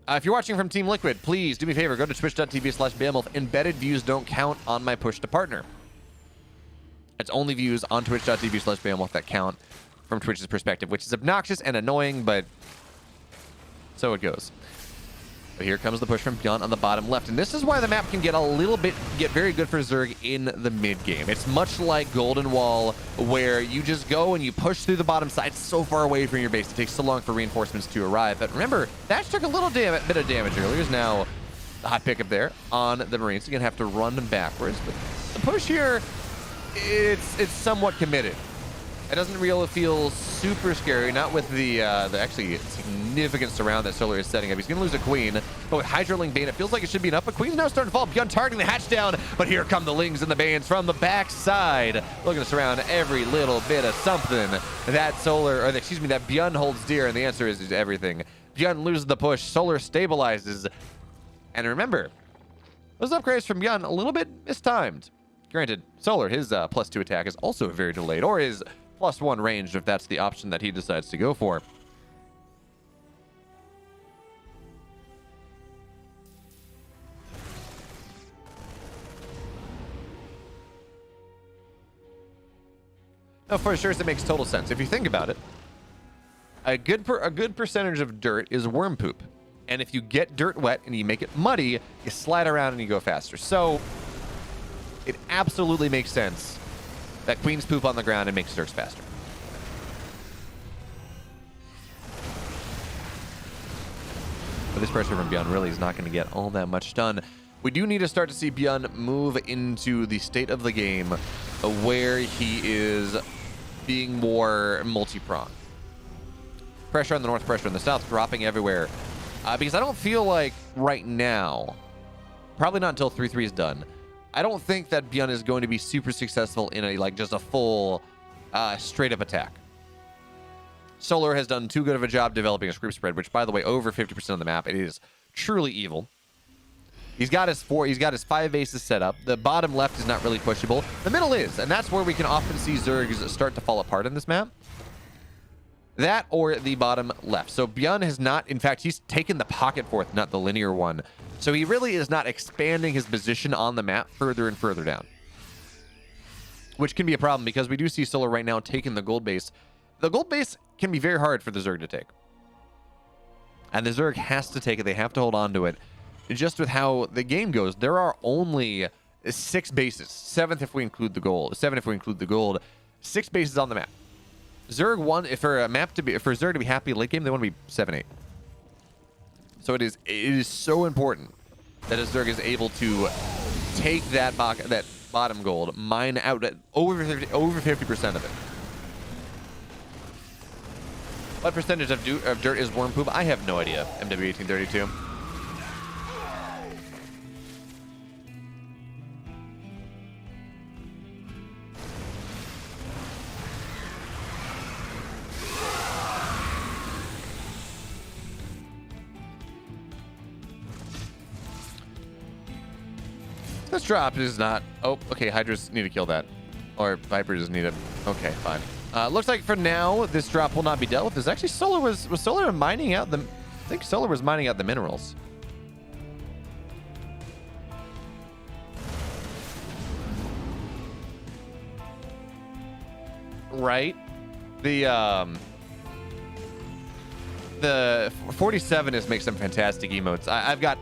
If you're watching from Team Liquid, please do me a favor. Go to twitch.tv/Behemoth. Embedded views don't count on my push to partner. It's only views on twitch.tv/Behemoth that count from Twitch's perspective, which is obnoxious and annoying, but so it goes. But here comes the push from Byun on the bottom left. And this is why the map can get very good for Zerg in the mid game. It's much like Golden Wall, where you just go and you push through the bottom side so far away from your base. It takes so long for reinforcements to arrive. But remember, Thatch took a little bit of damage earlier. There's now the hot pickup there on the Marines. You're going to have to run backwards. But the push here, it's somewhat committed. It doesn't really feel super scary, not with the actually significant surround that Solar is setting up. He's going to lose a queen, but with Hydroling Bane, it feels like it should be enough. But queen's now starting to fall. Byun targeting the hatch down, but here come the Lings and the Banes from the backside, looking to surround every little bit of something that that Byun holds dear, and the answer is everything. Byun loses the push. Solar stabilizes, and remember, those upgrades from Byun a little bit mistimed. Granted, Solar, his +2 attack is also very delayed, or his +1 range if that's the option that he decides to go for. Now, for sure, it makes total sense. If you think about it, a good percentage of dirt is worm poop. And if you get dirt wet and you make it muddy, you slide around and you go faster. So it absolutely makes sense that queens poop on the ground and makes Zergs faster. But this pressure from Byun really is not going to get all that much done. We do need to start to see Byun move into the state of the game where he is being more multi-pronged. Pressure on the north, pressure on the south, dropping everywhere. Because I don't feel like right now, probably not until 3-3 is done, I don't think that Byun is going to be super successful in just a full straight up attack. Solar has done too good of a job developing a script spread, which, by the way, over 50% of the map, it is truly evil. He's got his 5 bases set up. The bottom left is not really pushable. The middle is, and that's where we can often see Zergs start to fall apart in this map. That or the bottom left. So Byun has not, in fact, he's taken the pocket fourth, not the linear one. So he really is not expanding his position on the map further and further down, which can be a problem because we do see Solar right now taking the gold base. The gold base can be very hard for the Zerg to take. And the Zerg has to take it. They have to hold on to it. Just with how the game goes, there are only 6 bases. 7th if we include the gold. 7 if we include the gold. 6 bases on the map. Zerg one, for Zerg to be happy late game, they want to be 7-8. So it is so important that a Zerg is able to take that bottom gold, mine out at over 50% of it. What percentage of dirt is worm poop? I have no idea. MW1832. This drop is not... Oh, okay. Hydras need to kill that. Or Vipers need to... Okay, fine. Looks like for now, this drop will not be dealt with. There's actually Solar was Solar mining out the... I think Solar was mining out the minerals. Right? The 47 is makes some fantastic emotes. I've got...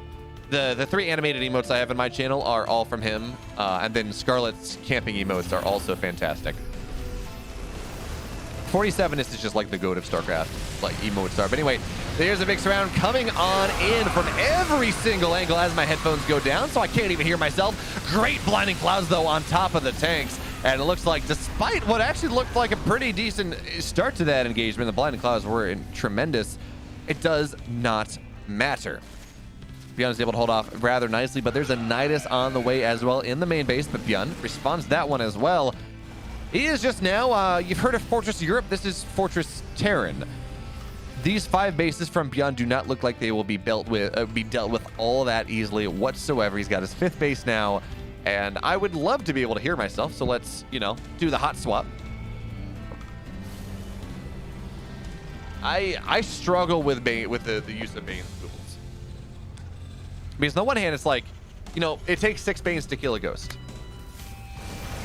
The 3 animated emotes I have in my channel are all from him. And then Scarlett's camping emotes are also fantastic. 47 is just like the goat of StarCraft, like emotes are. But anyway, there's a big surround coming on in from every single angle as my headphones go down, so I can't even hear myself. Great blinding clouds, though, on top of the tanks. And it looks like, despite what actually looked like a pretty decent start to that engagement, the blinding clouds were tremendous. It does not matter. Byun is able to hold off rather nicely, but there's a Nidus on the way as well in the main base, but Byun responds to that one as well. He is just now, you've heard of Fortress Europe, this is Fortress Terran. These 5 bases from Byun do not look like they will be dealt with all that easily whatsoever. He's got his 5th base now, and I would love to be able to hear myself, so let's, do the hot swap. I struggle with the use of Bane's tools. Because on the one hand, it's like, it takes 6 Banes to kill a ghost.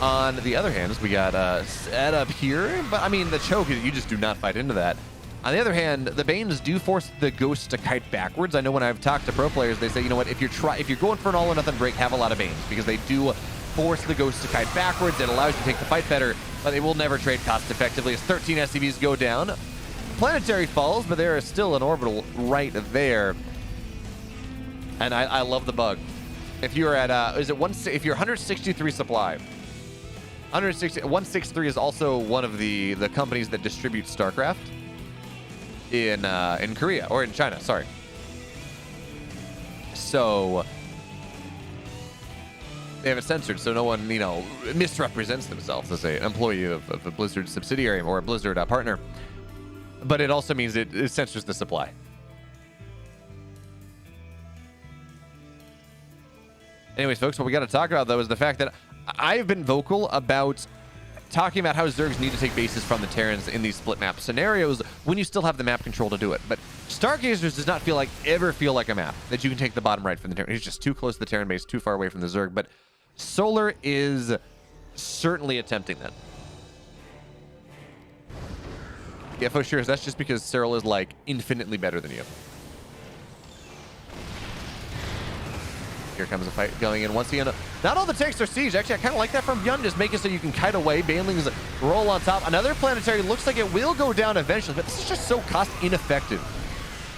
On the other hand, we got set up here, but I mean, the choke, you just do not fight into that. On the other hand, the Banes do force the ghost to kite backwards. I know when I've talked to pro players, they say, you know what, if you're going for an all or nothing break, have a lot of Banes, because they do force the ghost to kite backwards. It allows you to take the fight better, but they will never trade cost effectively as 13 SCVs go down. Planetary falls, but there is still an orbital right there. And I love the bug. If you're at, if you're 163 supply, 163 is also one of the companies that distribute StarCraft in Korea, or in China, sorry. So they have it censored, so no one, misrepresents themselves as an employee of a Blizzard subsidiary or a Blizzard partner. But it also means it censors the supply. Anyways, folks, what we got to talk about, though, is the fact that I've been vocal about talking about how Zergs need to take bases from the Terrans in these split map scenarios when you still have the map control to do it. But Stargazers does not ever feel like a map that you can take the bottom right from the Terran. It's just too close to the Terran base, too far away from the Zerg. But Solar is certainly attempting that. Yeah, for sure. That's just because Cyril is, infinitely better than you. Here comes a fight going in once again. Not all the tanks are siege. Actually, I kind of like that from Byun. Just make it so you can kite away. Banelings roll on top. Another planetary looks like it will go down eventually, but this is just so cost ineffective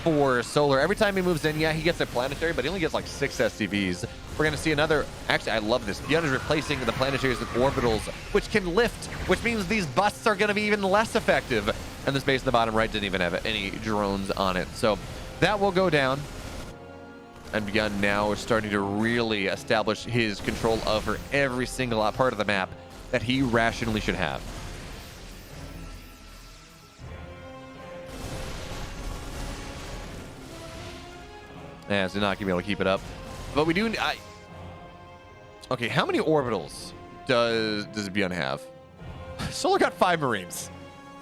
for Solar. Every time he moves in, yeah, he gets a planetary, but he only gets 6 SCVs. We're going to see another... Actually, I love this. Byun is replacing the planetaries with orbitals, which can lift, which means these busts are going to be even less effective. And this base in the bottom right didn't even have any drones on it. So that will go down. And Byun now is starting to really establish his control over every single part of the map that he rationally should have. Yeah, so not going to be able to keep it up. But we do... Okay, how many orbitals does Byun have? Solar got 5 Marines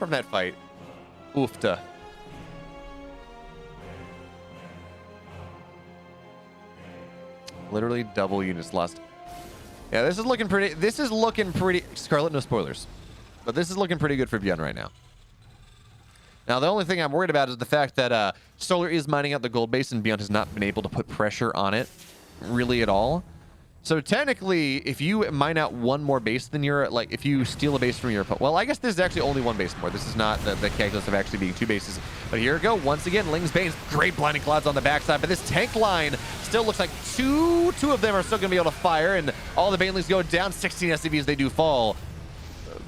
from that fight. Oofta. Literally double units lost. Yeah, this is looking pretty... Scarlett, no spoilers. But this is looking pretty good for Byun right now. Now, the only thing I'm worried about is the fact that Solar is mining out the gold base, and Byun has not been able to put pressure on it really at all. So technically, if you mine out one more base than your, like, if you steal a base from your opponent, well, I guess this is actually only one base more. This is not the calculus of actually being 2 bases. But here we go. Once again, Ling's Banes, great blinding clouds on the backside. But this tank line still looks like two of them are still going to be able to fire. And all the Banelings go down. 16 SCVs, they do fall.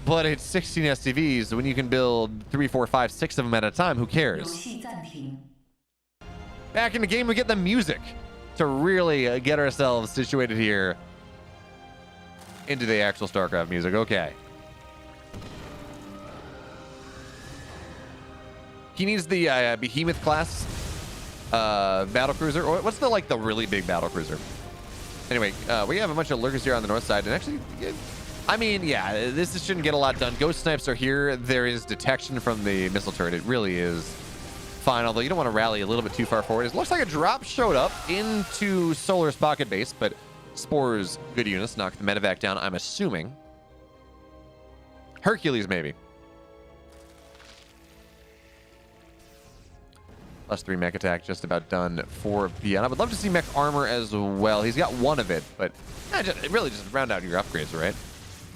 But it's 16 SCVs. When you can build 3, 4, 5, 6 of them at a time, who cares? Back in the game, we get the music to really get ourselves situated here into the actual StarCraft music. Okay. He needs the Behemoth class battle cruiser, or what's the like the really big battle cruiser? Anyway, we have a bunch of lurkers here on the north side, and actually, I mean, yeah, this shouldn't get a lot done. Ghost snipes are here. There is detection from the missile turret. It really is fine, although you don't want to rally a little bit too far forward. It looks like a drop showed up into Solar's pocket base, but Spores, good units, knocked the medevac down, I'm assuming. Hercules, maybe. +3 mech attack, just about done for Byun. I would love to see mech armor as well. He's got one of it, but really just round out your upgrades, right?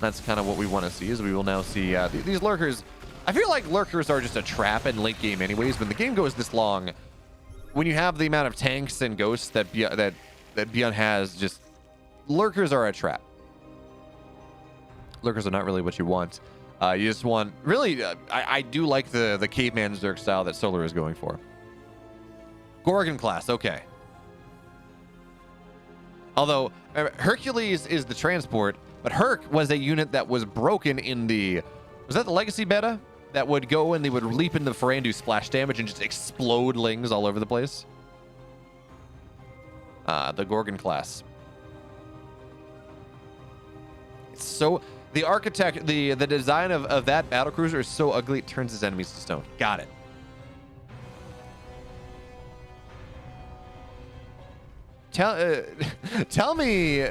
That's kind of what we want to see, is we will now see these lurkers. I feel like lurkers are just a trap in late game anyways. When the game goes this long, when you have the amount of tanks and ghosts that Byun has, just lurkers are a trap. Lurkers are not really what you want. You just want, really, I do like the caveman Zerg style that Solar is going for. Gorgon class, okay. Although Hercules is the transport, but Herc was a unit that was broken in the, was that the Legacy beta? That would go and they would leap into the fray and do splash damage and just explode Lings all over the place. The Gorgon class. It's so, the architect, the design of that battlecruiser is so ugly it turns his enemies to stone. Got it. Tell me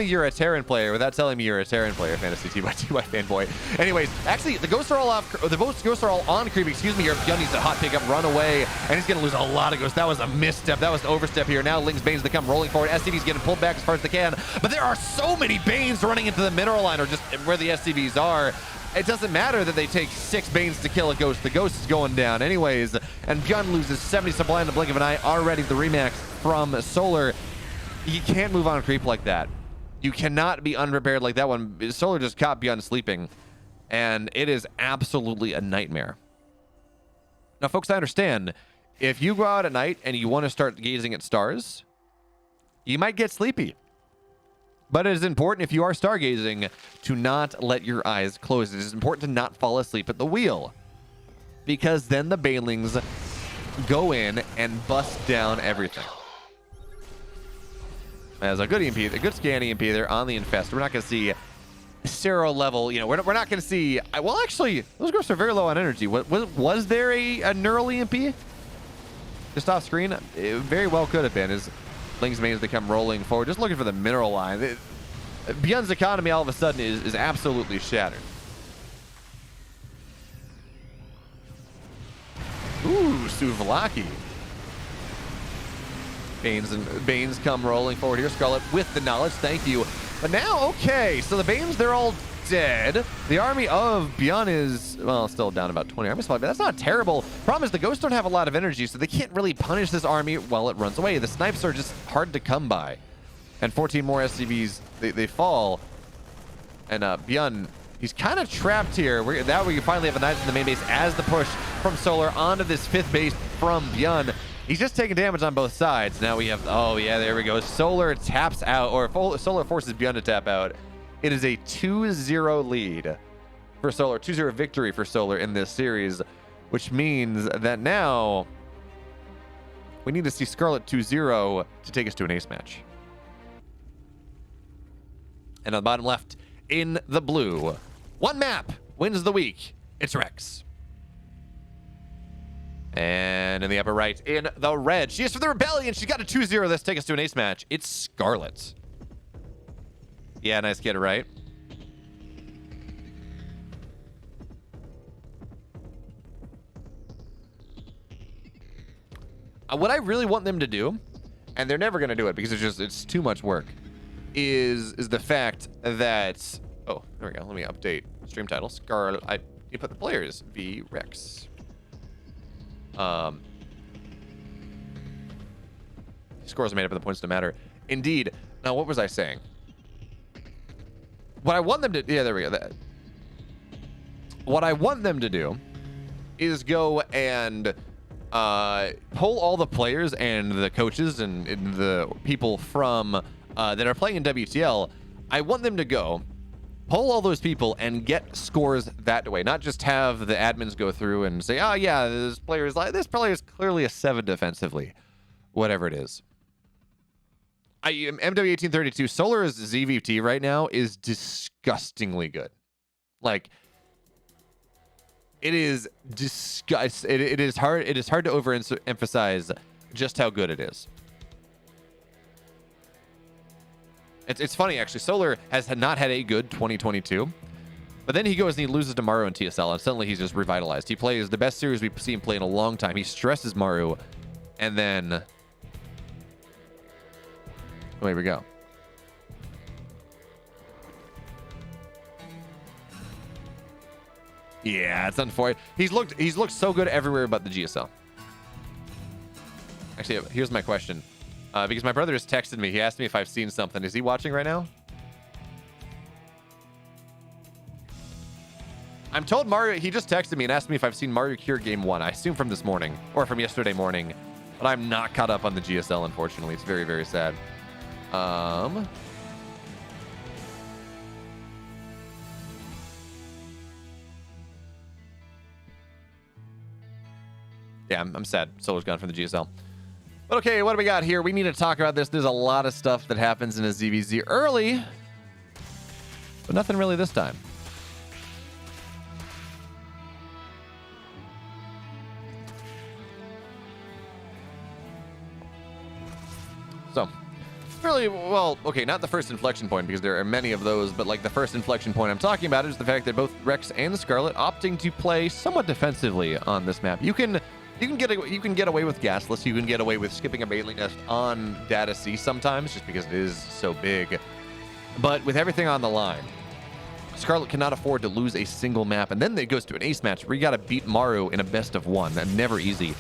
you're a Terran player without telling me you're a Terran player, Fantasy TY fanboy. Anyways, actually, the ghosts are all off. The ghosts are all on creep. Excuse me. Your Byun needs a hot pickup, run away, and he's gonna lose a lot of ghosts. That was a misstep. That was an overstep here. Now Ling's Banes, they come rolling forward. SCV's getting pulled back as far as they can, but there are so many Banes running into the mineral line or just where the SCVs are. It doesn't matter that they take 6 Banes to kill a ghost. The ghost is going down anyways, and Byun loses 70 supply in the blink of an eye. Already the remax from Solar. You can't move on creep like that. You cannot be unprepared like that one. Solar just caught Byun sleeping, and it is absolutely a nightmare. Now, folks, I understand. If you go out at night and you want to start gazing at stars, you might get sleepy. But it is important, if you are stargazing, to not let your eyes close. It is important to not fall asleep at the wheel, because then the Banelings go in and bust down everything. As a good EMP, a good scan EMP there on the Infest. We're not going to see 0 level, you know, we're not going to see, well, actually, those ghosts are very low on energy. Was there a neural EMP just off screen? It very well could have been, as Ling's Manes, they come rolling forward, just looking for the mineral line. Byun's economy all of a sudden is absolutely shattered. Ooh, Suvlaki. Banes come rolling forward here. Scarlett with the knowledge, thank you. But now, okay, so the Banes, they're all dead. The army of Byun is, well, still down about 20 army supply, but that's not terrible. Problem is the ghosts don't have a lot of energy, so they can't really punish this army while it runs away. The snipes are just hard to come by. And 14 more SCVs, they fall. And Byun, he's kind of trapped here. That way you finally have a knight in the main base as the push from Solar onto this 5th base from Byun. He's just taking damage on both sides. Now we have, oh yeah, there we go. Solar taps out, or Solar forces Byun to tap out. It is a 2-0 lead for Solar, 2-0 victory for Solar in this series, which means that now we need to see Scarlett 2-0 to take us to an ace match. And on the bottom left, in the blue, one map wins the week. It's Rex. And in the upper right, in the red, she is for the Rebellion. She's got a 2-0. Let's take us to an ace match. It's Scarlett. Yeah, nice get it right. What I really want them to do, and they're never going to do it because it's too much work, is the fact that, oh, there we go. Let me update stream title. Scarlett, you put the players v Rex. Scores are made up of the points that matter. Indeed. Now, what was I saying? What I want them to, yeah, there we go. What I want them to do is go and pull all the players and the coaches and the people from that are playing in WTL. I want them to go pull all those people and get scores that way, not just have the admins go through and say, oh yeah, this player is clearly a 7 defensively, whatever it is. MW1832 Solar's ZVT right now is disgustingly good. Like, it is it is hard to overemphasize just how good it is. It's funny actually. Solar has not had a good 2022, but then he goes and he loses to Maru in TSL, and suddenly he's just revitalized. He plays the best series we've seen play in a long time. He stresses Maru, and then oh, here we go. Yeah, it's unfortunate. He's looked so good everywhere but the GSL. Actually, here's my question. Because my brother just texted me. He asked me if I've seen something. Is he watching right now? I'm told Mario, he just texted me and asked me if I've seen Mario Cure Game 1. I assume from this morning or from yesterday morning. But I'm not caught up on the GSL, unfortunately. It's very, very sad. Yeah, I'm sad. Solar's gone from the GSL. But okay, what do we got here? We need to talk about this. There's a lot of stuff that happens in a ZVZ early, but nothing really this time. So, really, well, okay, not the first inflection point because there are many of those, but like the first inflection point I'm talking about is the fact that both Rex and Scarlett opting to play somewhat defensively on this map. You can get away with gasless. You can get away with skipping a bailing nest on Data C sometimes, just because it is so big. But with everything on the line, Scarlett cannot afford to lose a single map, and then it goes to an ace match where you got to beat Maru in a best of one. That's never easy.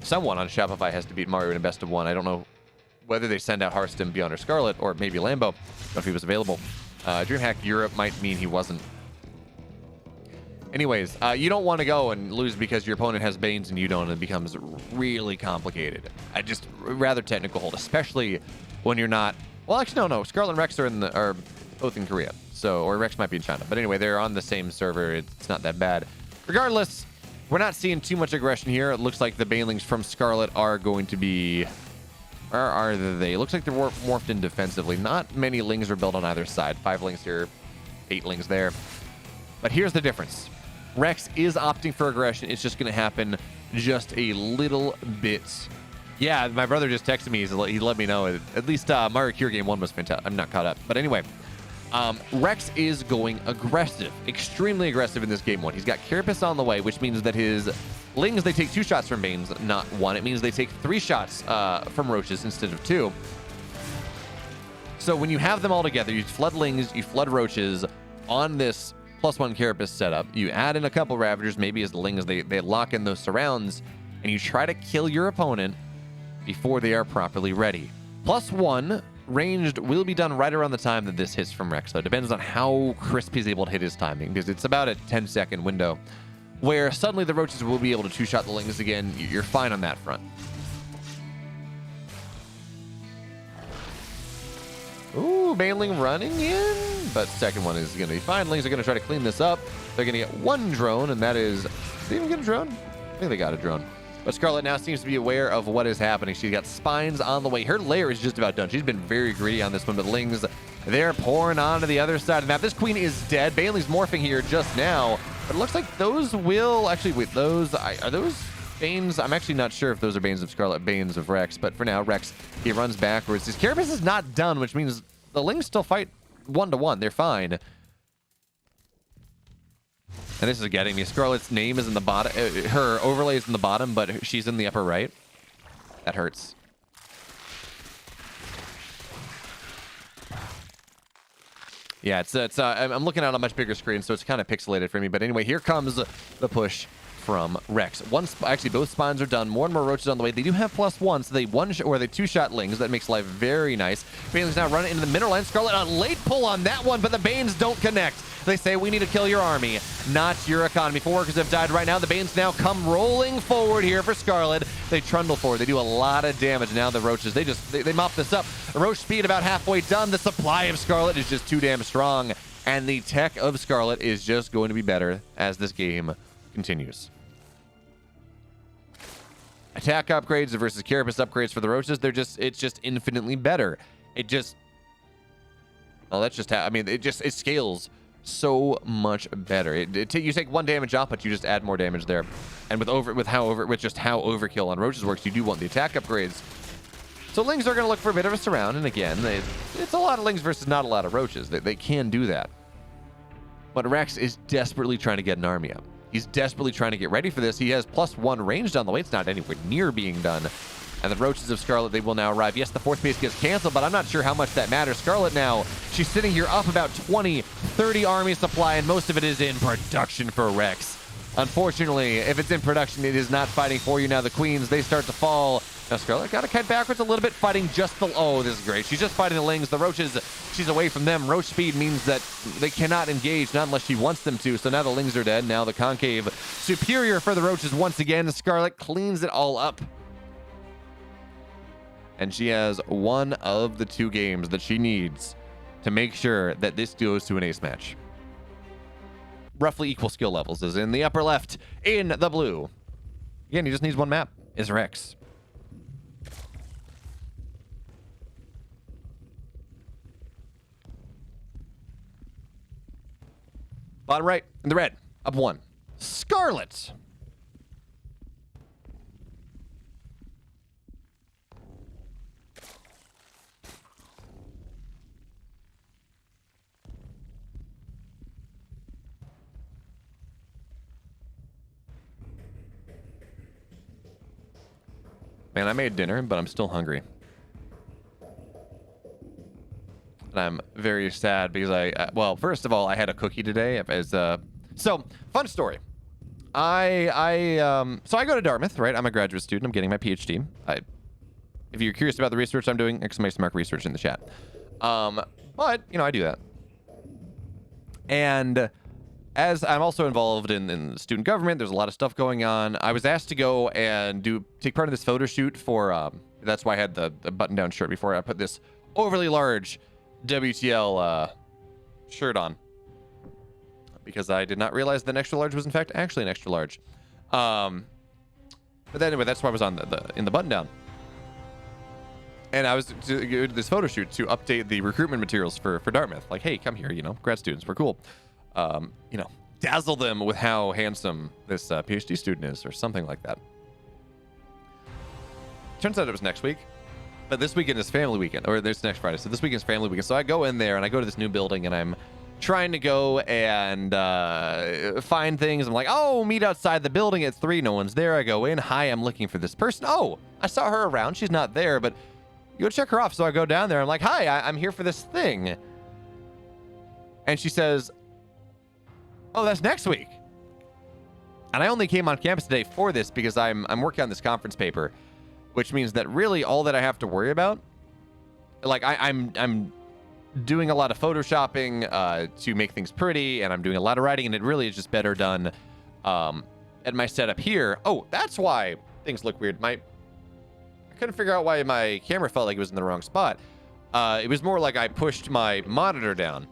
Someone on Shopify has to beat Maru in a best of one. I don't know whether they send out Harstem, Byun, or Scarlett, or maybe Lambo, if he was available. DreamHack Europe might mean he wasn't. Anyways, you don't want to go and lose because your opponent has Banes and you don't, and it becomes really complicated. Just rather technical hold, especially when you're not. Well, actually, no. Scarlett and Rex are both in Korea, so, or Rex might be in China. But anyway, they're on the same server. It's not that bad. Regardless, we're not seeing too much aggression here. It looks like the banelings from Scarlett are going to be. Where are they? It looks like they're morphed in defensively. Not many lings are built on either side. 5 lings here, 8 lings there. But here's the difference. Rex is opting for aggression. It's just going to happen just a little bit. Yeah, my brother just texted me. He let me know. At least Mario Cure Game 1 was fantastic. I'm not caught up. But anyway, Rex is going aggressive. Extremely aggressive in this Game 1. He's got Carapace on the way, which means that his lings, they take 2 shots from Banes, not 1. It means they take 3 shots from Roaches instead of 2. So when you have them all together, you flood lings, you flood Roaches on this +1 Carapace setup. You add in a couple Ravagers, maybe as the lings, they lock in those surrounds, and you try to kill your opponent before they are properly ready. +1 ranged will be done right around the time that this hits from Rex, though. Depends on how crisp he's able to hit his timing, because it's about a 10-second window where suddenly the Roaches will be able to 2-shot the lings again. You're fine on that front. Ooh, Baneling running in, but second one is going to be fine. Lings are going to try to clean this up. They're going to get 1 drone, and that is... Did they even get a drone? I think they got a drone. But Scarlett now seems to be aware of what is happening. She's got spines on the way. Her lair is just about done. She's been very greedy on this one, but Lings, they're pouring onto the other side of the map. This queen is dead. Baneling's morphing here just now, but it looks like those will... Actually, wait, those... Are those Banes? I'm actually not sure if those are Banes of Scarlett, Banes of Rex, but for now, Rex, he runs backwards. His Carapace is not done, which means the Lings still fight 1-to-1. They're fine. And this is getting me. Scarlett's name is in the bottom. Her overlay is in the bottom, but she's in the upper right. That hurts. Yeah, I'm looking at a much bigger screen, so it's kind of pixelated for me. But anyway, here comes the push from Rex. Actually, both spawns are done. More and more roaches on the way. They do have +1, so they they 2-shot lings. That makes life very nice. Baneling's now running into the middle line. Scarlett, a late pull on that one, but the Banes don't connect. They say, we need to kill your army, not your economy. 4 workers have died right now. The Banes now come rolling forward here for Scarlett. They trundle forward. They do a lot of damage. Now the roaches, they mop this up. The roach speed about halfway done. The supply of Scarlett is just too damn strong. And the tech of Scarlett is just going to be better as this game continues. Attack upgrades versus carapace upgrades for the roaches, it's just infinitely better. It scales so much better. You take 1 damage off, but you just add more damage there. And with how overkill on roaches works, you do want the attack upgrades. So lings are going to look for a bit of a surround, and again, it's a lot of lings versus not a lot of roaches. They can do that. But Rex is desperately trying to get an army up. He's desperately trying to get ready for this. He has +1 ranged on the way. It's not anywhere near being done. And the roaches of Scarlett, they will now arrive. Yes, the 4th base gets canceled, but I'm not sure how much that matters. Scarlett now, she's sitting here up about 20, 30 army supply, and most of it is in production for Rex. Unfortunately, if it's in production, it is not fighting for you. Now the queens, they start to fall. Now Scarlett got to cut backwards a little bit, fighting just the... Oh, this is great. She's just fighting the lings. The roaches, she's away from them. Roach speed means that they cannot engage, not unless she wants them to. So now the lings are dead. Now the concave superior for the roaches once again. Scarlett cleans it all up. And she has one of the 2 games that she needs to make sure that this goes to an ace match. Roughly equal skill levels is in the upper left, in the blue. Again, he just needs 1 map, is Rex. Bottom right, in the red, up 1. Scarlett. Man, I made dinner, but I'm still hungry. And I'm very sad because well, first of all, I had a cookie today. So, fun story. So I go to Dartmouth, right? I'm a graduate student. I'm getting my PhD. If you're curious about the research I'm doing, exclamation mark research in the chat. But, I do that. And as I'm also involved in student government, there's a lot of stuff going on. I was asked to go and take part in this photo shoot for, that's why I had the button-down shirt before I put this overly large WTL shirt on. Because I did not realize that an extra large was in fact actually an extra large. But anyway, that's why I was on in the button-down. And I was to this photo shoot to update the recruitment materials for Dartmouth. Like, hey, come here, grad students, we're cool. Dazzle them with how handsome this PhD student is, or something like that. Turns out it was next week, but this weekend is family weekend, or this next Friday. So this weekend is family weekend. So I go in there and I go to this new building and I'm trying to go and find things. I'm like, oh, meet outside the building at 3. No one's there. I go in. Hi, I'm looking for this person. Oh, I saw her around. She's not there, but you go check her off. So I go down there. I'm like, hi, I'm here for this thing. And she says, oh, that's next week. And I only came on campus today for this because I'm working on this conference paper, which means that really all that I have to worry about, like I'm doing a lot of photoshopping to make things pretty, and I'm doing a lot of writing, and it really is just better done at my setup here. Oh, that's why things look weird. I couldn't figure out why my camera felt like it was in the wrong spot. It was more like I pushed my monitor down.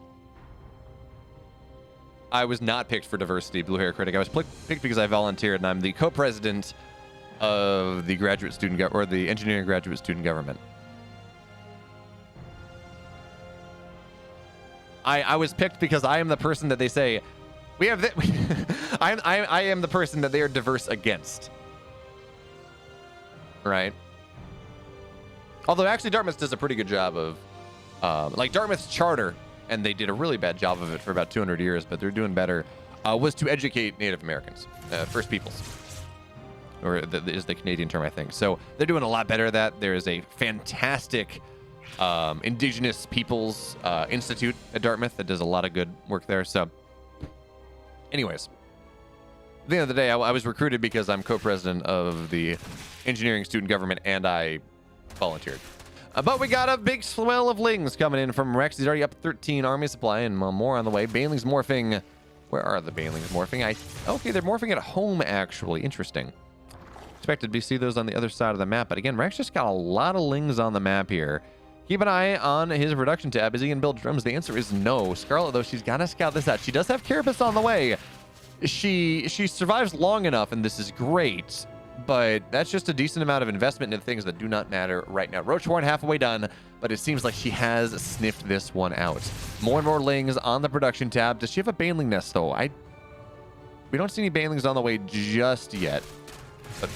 I was not picked for diversity, Blue Hair Critic. I was picked because I volunteered, and I'm the co-president of the graduate student or the engineering graduate student government. I was picked because I am the person that they say we have. I am the person that they are diverse against. Right. Although actually Dartmouth does a pretty good job of, like Dartmouth's charter, and they did a really bad job of it for about 200 years, but they're doing better, was to educate Native Americans, First Peoples, or is the Canadian term, I think. So they're doing a lot better at that. There is a fantastic Indigenous Peoples Institute at Dartmouth that does a lot of good work there. So, anyways, at the end of the day, I was recruited because I'm co-president of the engineering student government, and I volunteered. But we got a big swell of lings coming in from Rex. He's already up 13 army supply and more on the way. Baneling's morphing. Where are the Banelings morphing? Okay, they're morphing at home, actually. Interesting. Expected to see those on the other side of the map. But again, Rex just got a lot of lings on the map here. Keep an eye on his production tab. Is he going to build drums? The answer is no. Scarlett, though, she's got to scout this out. She does have Carapace on the way. She survives long enough, and this is great. But that's just a decent amount of investment into things that do not matter right now. Roachhorn halfway done, but it seems like she has sniffed this one out. More and more lings on the production tab. Does she have a Baneling nest, though? We don't see any Banelings on the way just yet. But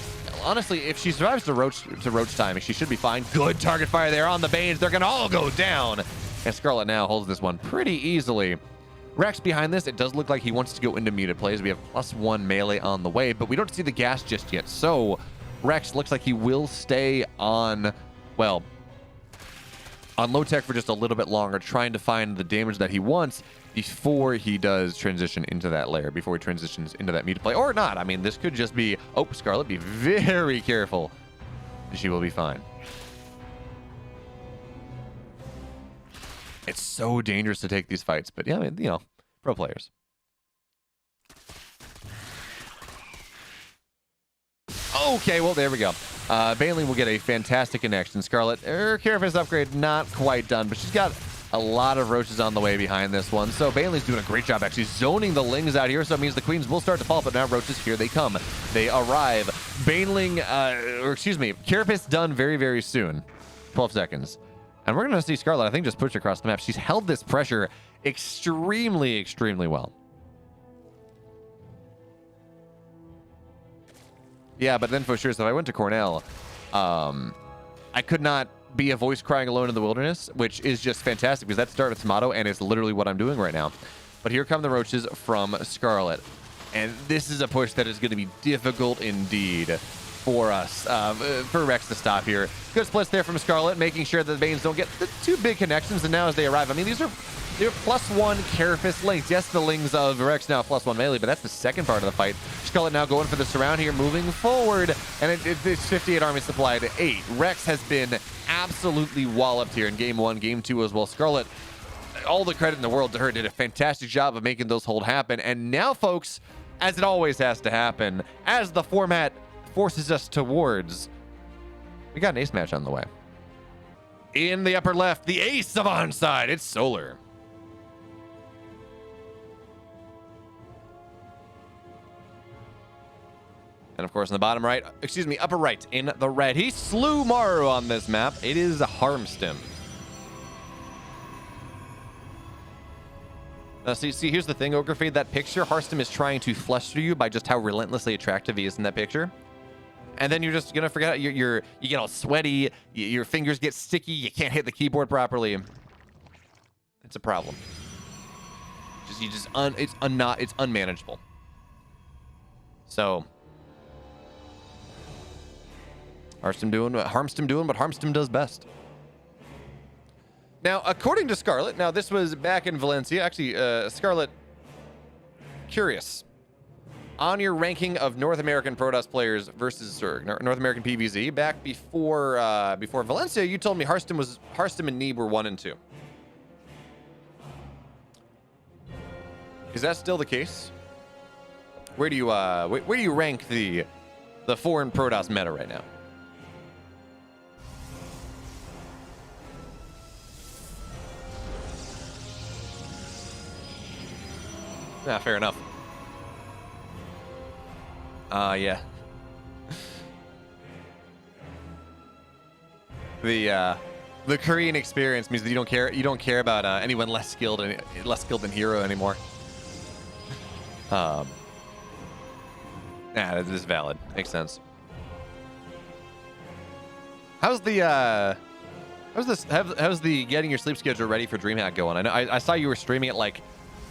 honestly, if she survives to roach timing, she should be fine. Good target fire there on the Banes. They're going to all go down. And Scarlett now holds this one pretty easily. Rex behind this, it does look like he wants to go into muted plays. We have +1 melee on the way, but we don't see the gas just yet. So Rex looks like he will stay on, well, on low tech for just a little bit longer, trying to find the damage that he wants before he does transition into that layer, before he transitions into that muted play. Or not. I mean, this could just be, oh, Scarlett, be very careful. She will be fine. It's so dangerous to take these fights, but yeah, I mean, you know, pro players. Okay, well, there we go. Baneling will get a fantastic connection. Scarlett, her Carapace upgrade not quite done, but she's got a lot of roaches on the way behind this one. So Baneling's doing a great job actually zoning the lings out here, so it means the queens will start to fall, but now roaches, here they come. They arrive. Baneling, Carapace done very, very soon. 12 seconds. And we're going to see Scarlett, I think, just push across the map. She's held this pressure extremely, extremely well. Yeah, but then for sure, so if I went to Cornell, I could not be a voice crying alone in the wilderness, which is just fantastic because that's Dartmouth's motto, and it's literally what I'm doing right now. But here come the roaches from Scarlett. And this is a push that is going to be difficult indeed for us, for Rex to stop here. Good splits there from Scarlett, making sure that the Banes don't get the two big connections, and now as they arrive, I mean, they're +1 Carapace lings. Yes, the lings of Rex now +1 melee, but that's the second part of the fight. Scarlett now going for the surround here, moving forward, and it's 58 army supply to 8. Rex has been absolutely walloped here in game 1, game 2 as well. Scarlett, all the credit in the world to her, did a fantastic job of making those hold happen. And now, folks, as it always has to happen, as the format forces us towards, we got an ace match on the way. In the upper left, the ace of Onsyde, it's Solar. And of course, in the bottom right, upper right, in the red, he slew Maru on this map. It is Harstem. See, here's the thing, Ography. That picture, Harstem is trying to fluster you by just how relentlessly attractive he is in that picture. And then you're just gonna forget. You get all sweaty. Your fingers get sticky. You can't hit the keyboard properly. It's a problem. It's unmanageable. So Harstem doing what Harstem does best. Now, according to Scarlett, now this was back in Valencia. Actually, Scarlett, curious on your ranking of North American Protoss players versus Zerg, North American PvZ, back before Valencia, you told me Harstem and Neeb were 1 and 2. Is that still the case? Where do you rank the foreign Protoss meta right now? Yeah, fair enough. Yeah. The Korean experience means that you don't care about anyone less skilled than Hero anymore. Yeah, that is valid. Makes sense. How's the getting your sleep schedule ready for DreamHack going? I know I saw you were streaming at like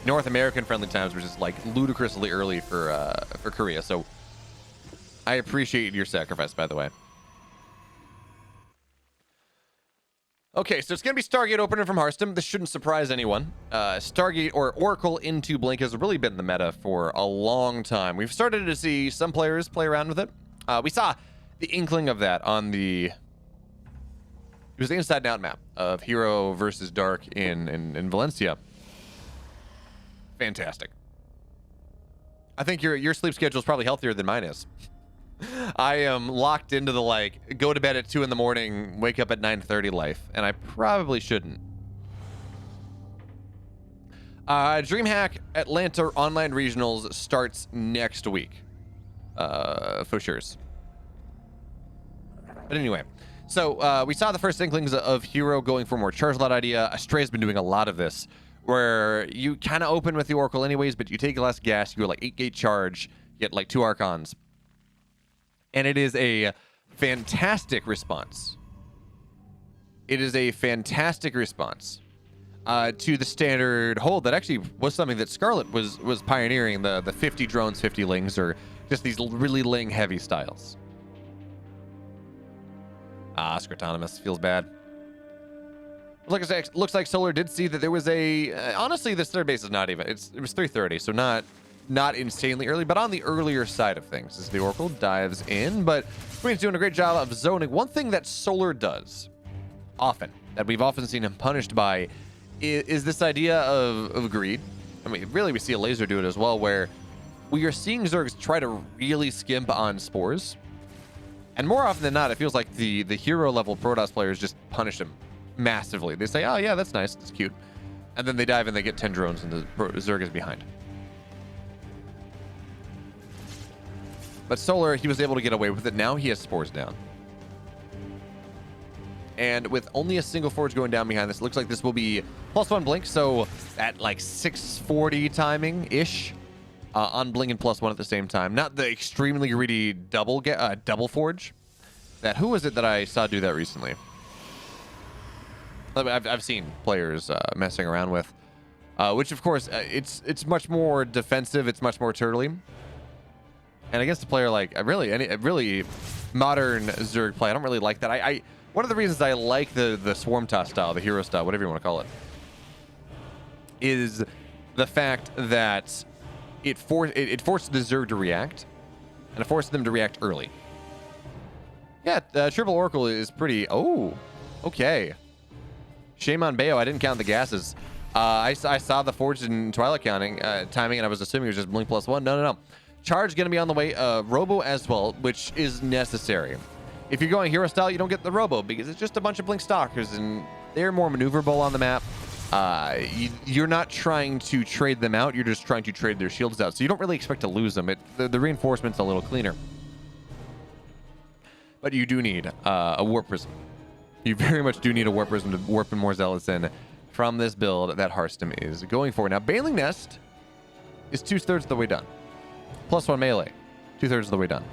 North American friendly times, which is like ludicrously early for Korea. So I appreciate your sacrifice, by the way. Okay, so it's going to be Stargate opener from Harstem. This shouldn't surprise anyone. Stargate or Oracle into Blink has really been the meta for a long time. We've started to see some players play around with it. We saw the inkling of that on it was the inside and out map of Hero versus Dark in Valencia. Fantastic. I think your sleep schedule is probably healthier than mine is. I am locked into the like go to bed at 2 in the morning, wake up at 9:30 life, and I probably shouldn't. DreamHack Atlanta online regionals starts next week, for sure. But anyway, so we saw the first inklings of Hero going for more charge lot idea. Astray's been doing a lot of this, where you kind of open with the Oracle anyways, but you take less gas, you go like 8-gate charge, get like 2 Archons. And it is a fantastic response. It is a fantastic response to the standard hold that actually was something that Scarlett was pioneering, the 50 drones, 50 lings, or just these really ling heavy styles. Scriptonomous feels bad. Looks like Solar did see that there was a... honestly, this third base is not even... It was 3:30, so not insanely early, but on the earlier side of things as the Oracle dives in. But Queen's doing a great job of zoning. One thing that Solar does often, that we've often seen him punished by, is this idea of greed. I mean, really, we see a laser do it as well, where we are seeing Zergs try to really skimp on spores. And more often than not, it feels like the hero level Protoss players just punish him massively. They say, oh yeah, that's nice, it's cute. And then they dive and they get 10 drones and the Zerg is behind. But Solar, he was able to get away with it. Now he has spores down. And with only a single forge going down behind this, it looks like this will be +1 blink. So at like 640 timing-ish on blink and +1 at the same time. Not the extremely greedy double forge. Who was it that I saw do that recently? I've seen players messing around with. Which, of course, it's much more defensive. It's much more turtly. And against a player like a really modern Zerg play, I don't really like that. One of the reasons I like the Swarm Toss style, the Hero style, whatever you want to call it, is the fact that it forces the Zerg to react, and it forces them to react early. Yeah, Triple Oracle is pretty... Oh, okay. Shame on Bayo, I didn't count the gases. I saw the Forged in Twilight timing, and I was assuming it was just blink +1. No. Charge going to be on the way. Robo as well, which is necessary. If you're going Hero style, you don't get the Robo because it's just a bunch of blink stalkers, and they're more maneuverable on the map. You're not trying to trade them out. You're just trying to trade their shields out. So you don't really expect to lose them. The reinforcement's a little cleaner. But you do need a Warp Prism. You very much do need a Warp Prism to warp in more Zealots in from this build that Harstem is going for. Now, Baneling Nest is 2/3 of the way done. +1 melee, 2/3 of the way done.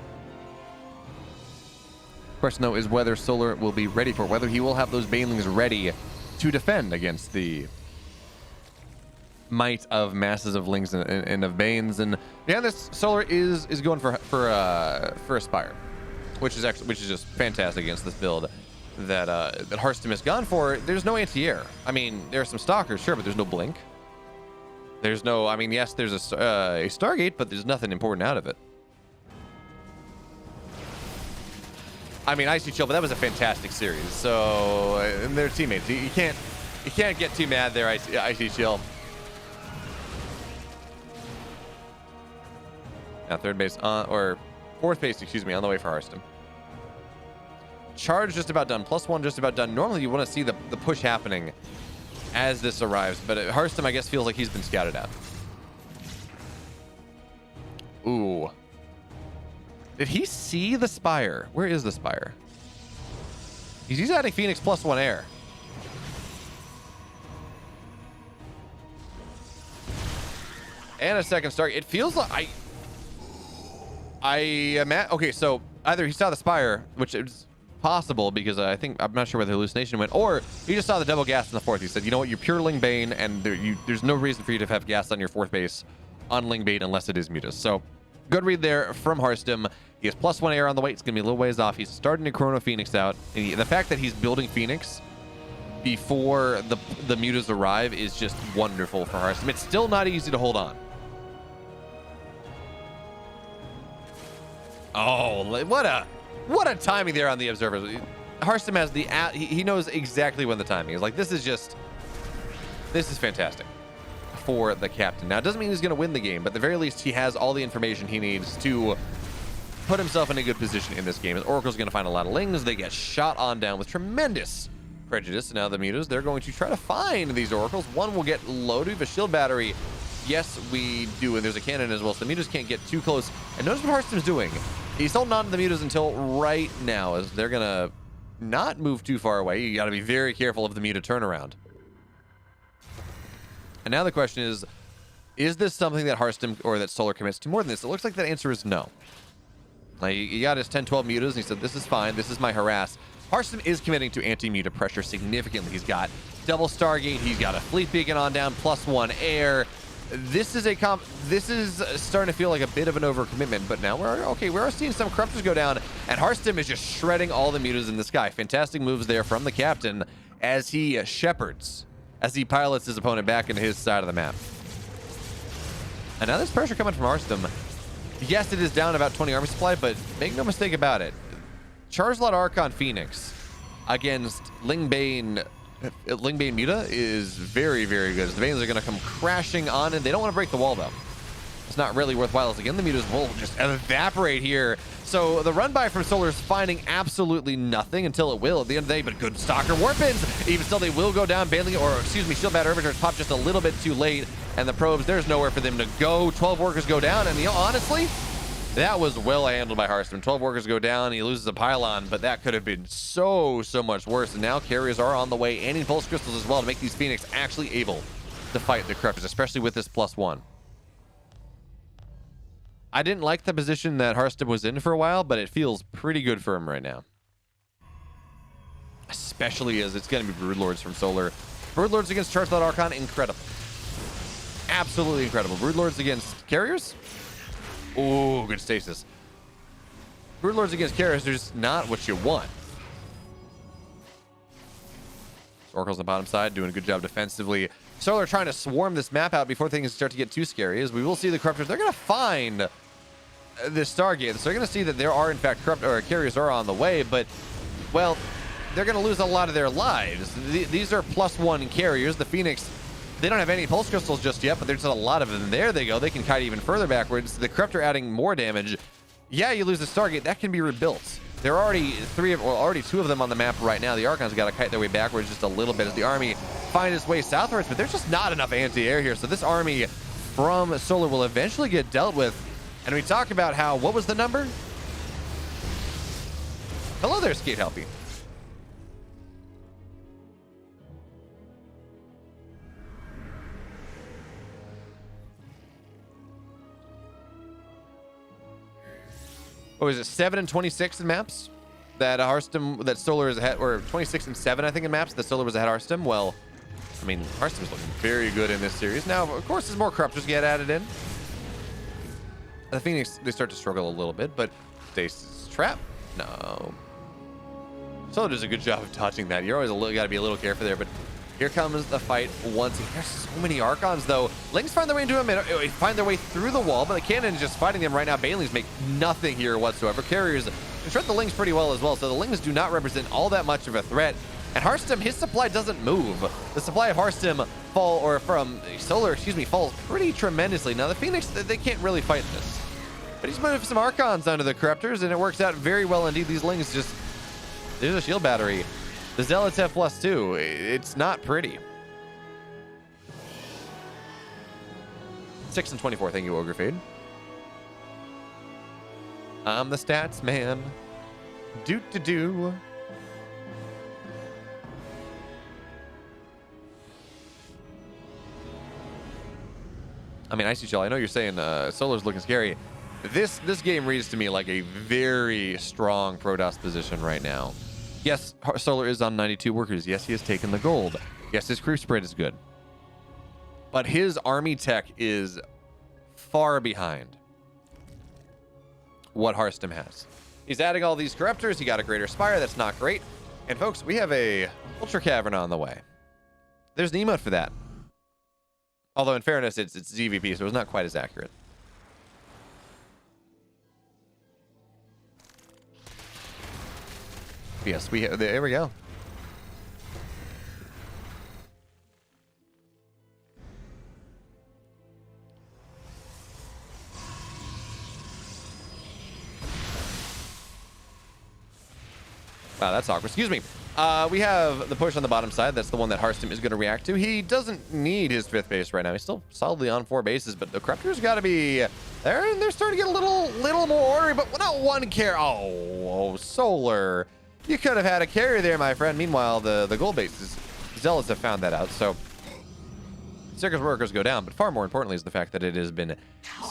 Question, though, is whether Solar will be ready for it, whether he will have those Banelings ready to defend against the might of masses of Lings and of Banes. And yeah, this Solar is going for Aspire, which is just fantastic against this build that Harstem has gone for. There's no anti-air. I mean, there are some Stalkers, sure, but there's no blink. There's no, I mean, yes, there's a Stargate, but there's nothing important out of it. I mean, Icy Chill, but that was a fantastic series. So, and they're teammates. You can't get too mad there, Icy Chill. Now, third base or fourth base, excuse me, on the way for Harstem. Charge just about done. +1 just about done. Normally, you want to see the push happening as this arrives, but Harstem, I guess, feels like he's been scouted out. Ooh. Did he see the Spire? Where is the Spire? He's adding Phoenix +1 air. And a second start. It feels like I am at... Okay, so either he saw the Spire, which is possible because I'm not sure where the hallucination went, or he just saw the double gas in the fourth. He said, you know what, you're pure Ling Bane, and there's no reason for you to have gas on your fourth base on Ling Bane unless it is Mutas. So good read there from Harstem. He has +1 air on the way. It's going to be a little ways off. He's starting to Chrono Phoenix out. And the fact that he's building Phoenix before the mutas arrive is just wonderful for Harstem. It's still not easy to hold on. Oh, what a timing there on the observers. Harstem has he knows exactly when the timing is. Like, this is fantastic for the captain. Now, it doesn't mean he's going to win the game, but at the very least, he has all the information he needs to put himself in a good position in this game. As Oracle's going to find a lot of lings. They get shot on down with tremendous prejudice. Now the mutas, they're going to try to find these oracles. One will get loaded with a shield battery. Yes, we do, and there's a cannon as well, so the mutas can't get too close. And notice what Harstem's doing. He's holding on to the mutas until right now, as they're gonna not move too far away. You gotta be very careful of the muta turnaround. And now the question is this something that Harstem or that Solar commits to more than this? It looks like that answer is no. Like, he got his 10-12 mutas, and he said, this is fine, this is my harass. Harstem is committing to anti-muta pressure significantly. He's got double Stargate, he's got a fleet beacon on down, +1 air. This is starting to feel like a bit of an overcommitment, but now we're seeing some corruptors go down, and Harstem is just shredding all the mutas in the sky. Fantastic moves there from the captain as he shepherds, as he pilots his opponent back into his side of the map. And now there's pressure coming from Harstem. Yes, it is down about 20 army supply, but make no mistake about it. Charizard Archon Phoenix against Lingbane Muta is very, very good. The Banes are going to come crashing on, and they don't want to break the wall, though. It's not really worthwhile. As again, the Mutas will just evaporate here. So the run by from Solar is finding absolutely nothing until it will at the end of the day, but good Stalker Warpins. Even still, they will go down. Shield Battery Overcharge popped just a little bit too late, and the probes, there's nowhere for them to go. 12 workers go down, and honestly, that was well handled by Harstem. 12 workers go down, he loses a pylon, but that could have been so much worse. And now carriers are on the way, and in Pulse Crystals as well, to make these Phoenix actually able to fight the Corruptors, especially with this +1. I didn't like the position that Harstem was in for a while, but it feels pretty good for him right now. Especially as it's going to be Broodlords from Solar. Broodlords against Charizard Archon, incredible. Absolutely incredible. Broodlords against carriers? Oh, good stasis. Broodlords against carriers are just not what you want. Oracle's on the bottom side, doing a good job defensively. Solar trying to swarm this map out before things start to get too scary. As we will see the Corruptors, they're going to find this Stargate. So they're going to see that there are, in fact, carriers are on the way, but, well, they're going to lose a lot of their lives. These are +1 carriers. The Phoenix, they don't have any Pulse Crystals just yet, but there's a lot of them. There they go. They can kite even further backwards. The Corruptor adding more damage. Yeah, you lose the Stargate. That can be rebuilt. There are already already 2 of them on the map right now. The Archons got to kite their way backwards just a little bit as the army finds its way southwards, but there's just not enough anti-air here. So this army from Solar will eventually get dealt with. And we talk about how, what was the number? Hello there, Skate Helpy. What was it, 7 and 26 in maps that that Solar is ahead, or 26 and 7, I think, in maps that Solar was ahead Harstem? Well, I mean, Harstem's looking very good in this series. Now, of course, as more Corruptors get added in, the Phoenix, they start to struggle a little bit, but Stasis Trap? No. Solar does a good job of dodging that. You're always got to be a little careful there, but here comes the fight once again. There's so many Archons, though. Lings find their way into him, and find their way through the wall, but the cannon is just fighting them right now. Banelings make nothing here whatsoever. Carriers shred the Lings pretty well as well, so the Lings do not represent all that much of a threat. And Harstem, his supply doesn't move. The supply of Harstem from Solar, falls pretty tremendously. Now, the Phoenix, they can't really fight this. But he's moving some Archons onto the Corruptors, and it works out very well indeed. These Lings just... There's a shield battery. The Zealots have +2. It's not pretty. 6 and 24. Thank you, Ogrefade. I'm the stats man. Do. I mean, Icy Shell, I know you're saying Solar's looking scary. This game reads to me like a very strong Protoss position right now. Yes, Solar is on 92 workers. Yes, he has taken the gold. Yes, his crew spread is good. But his army tech is far behind what Harstem has. He's adding all these Corruptors. He got a Greater Spire. That's not great. And folks, we have a Ultra Cavern on the way. There's an emote for that. Although in fairness, it's ZVP, so it's not quite as accurate. Yes, there we go. Wow, that's awkward. Excuse me. We have the push on the bottom side. That's the one that Harstem is going to react to. He doesn't need his 5th base right now. He's still solidly on 4 bases, but the Corruptor's got to be... They're starting to get a little more ornery, but not one carrier. Oh, Solar. You could have had a carrier there, my friend. Meanwhile, the gold bases, Zealots have found that out, so... Circus workers go down, but far more importantly is the fact that it has been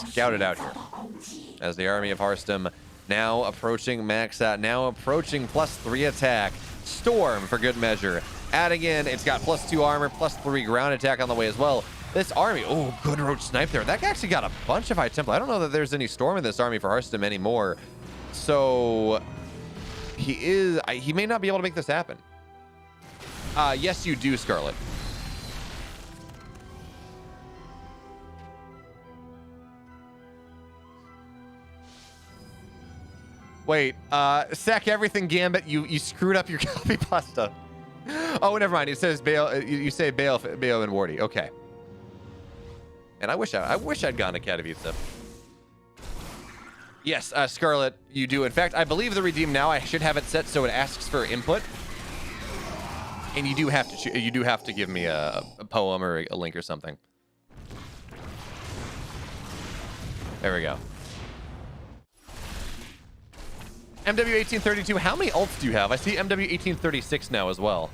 scouted out here. As the army of Harstem now approaching max out, now approaching +3 attack. Storm for good measure. Adding in, it's got +2 armor, +3 ground attack on the way as well. This army, oh, good roach snipe there. That guy actually got a bunch of high tempo. I don't know that there's any storm in this army for Harstem anymore. So he may not be able to make this happen. Yes, you do, Scarlett. Wait, sack everything, Gambit. You screwed up your copy pasta. Oh, never mind. It says Bale. You say Bale and Wardy. Okay. And I wish I'd gone to Katowice. Yes, Scarlett, you do. In fact, I believe the redeem now. I should have it set so it asks for input. And you do have to give me a poem or a link or something. There we go. MW1832, how many ults do you have? I see MW1836 now as well.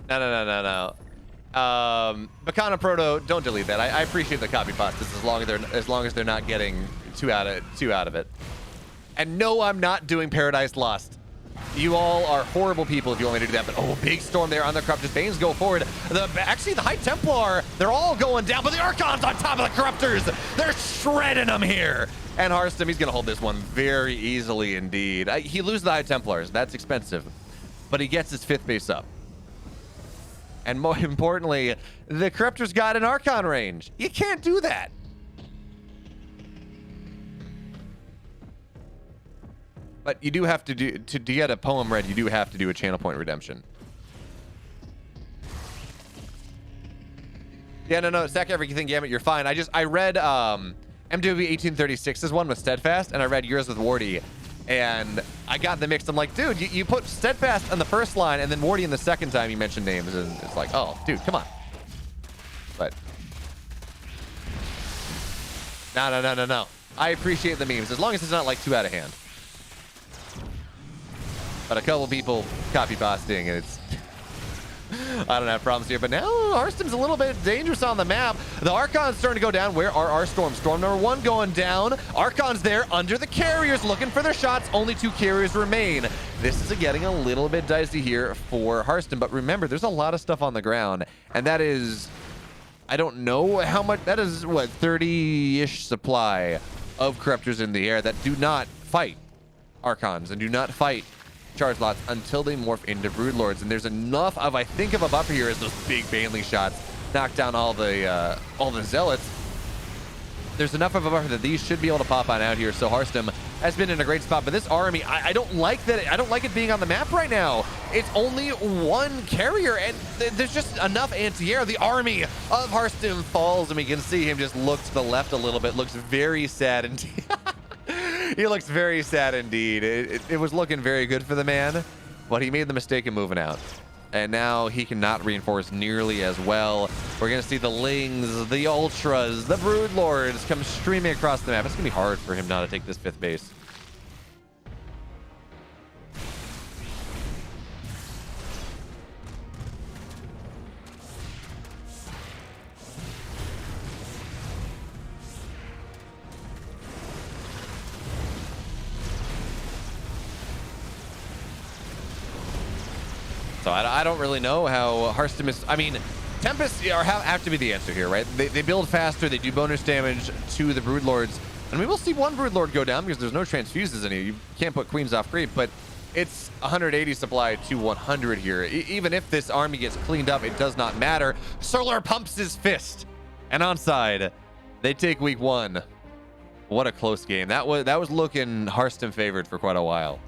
No. Bacana Proto, don't delete that. I appreciate the copy pastas as long as they're not getting two out of it. And no, I'm not doing Paradise Lost. You all are horrible people if you want me to do that, but oh, big storm there on the Corruptors. Banes go forward. Actually, the High Templar, they're all going down, but the Archon's on top of the Corruptors. They're shredding them here. And Harstem, he's going to hold this one very easily indeed. He loses the High Templars. That's expensive. But he gets his 5th base up. And more importantly, the Corruptors got an Archon range. You can't do that. But you do have to to get a poem read, you do have to do a channel point redemption. Yeah, no, sack everything, Gambit, you're fine. I read MW1836's one with Steadfast, and I read yours with Wardy. And I got the mix. I'm like, dude, you put Steadfast on the first line, and then Wardy in the second time you mentioned names, and it's like, oh, dude, come on. But no. I appreciate the memes, as long as it's not like 2 out of hand. But a couple people copy pasting, and it's... I don't have problems here, but now Harstem's a little bit dangerous on the map. The Archon's starting to go down. Where are our Storms? Storm number 1 going down. Archon's there under the carriers looking for their shots. Only 2 carriers remain. This is getting a little bit dicey here for Harstem, but remember, there's a lot of stuff on the ground, and that is... I don't know how much... That is, what, 30-ish supply of Corruptors in the air that do not fight Archons and do not fight charge lots until they morph into Broodlords. And there's enough of, I think, of a buffer here as those big Banley shots knock down all the Zealots. There's enough of a buffer that these should be able to pop on out here. So Harstem has been in a great spot, but this army, I don't like that. I don't like it being on the map right now. It's only 1 carrier, and there's just enough anti-air. The army of Harstem falls, and we can see him just look to the left a little bit. Looks very sad indeed. He looks very sad indeed. It was looking very good for the man, but he made the mistake of moving out. And now he cannot reinforce nearly as well. We're going to see the Lings, the Ultras, the Broodlords come streaming across the map. It's going to be hard for him now to take this 5th base. So I don't really know how Harstem is... I mean, Tempests have to be the answer here, right? They build faster, they do bonus damage to the Broodlords, and we will see one Broodlord go down because there's no transfuses in here. You can't put Queens off creep, but it's 180 supply to 100 here. Even if this army gets cleaned up, it does not matter. Solar pumps his fist, and Onsyde, they take week 1. What a close game. That was looking Harstem favored for quite a while.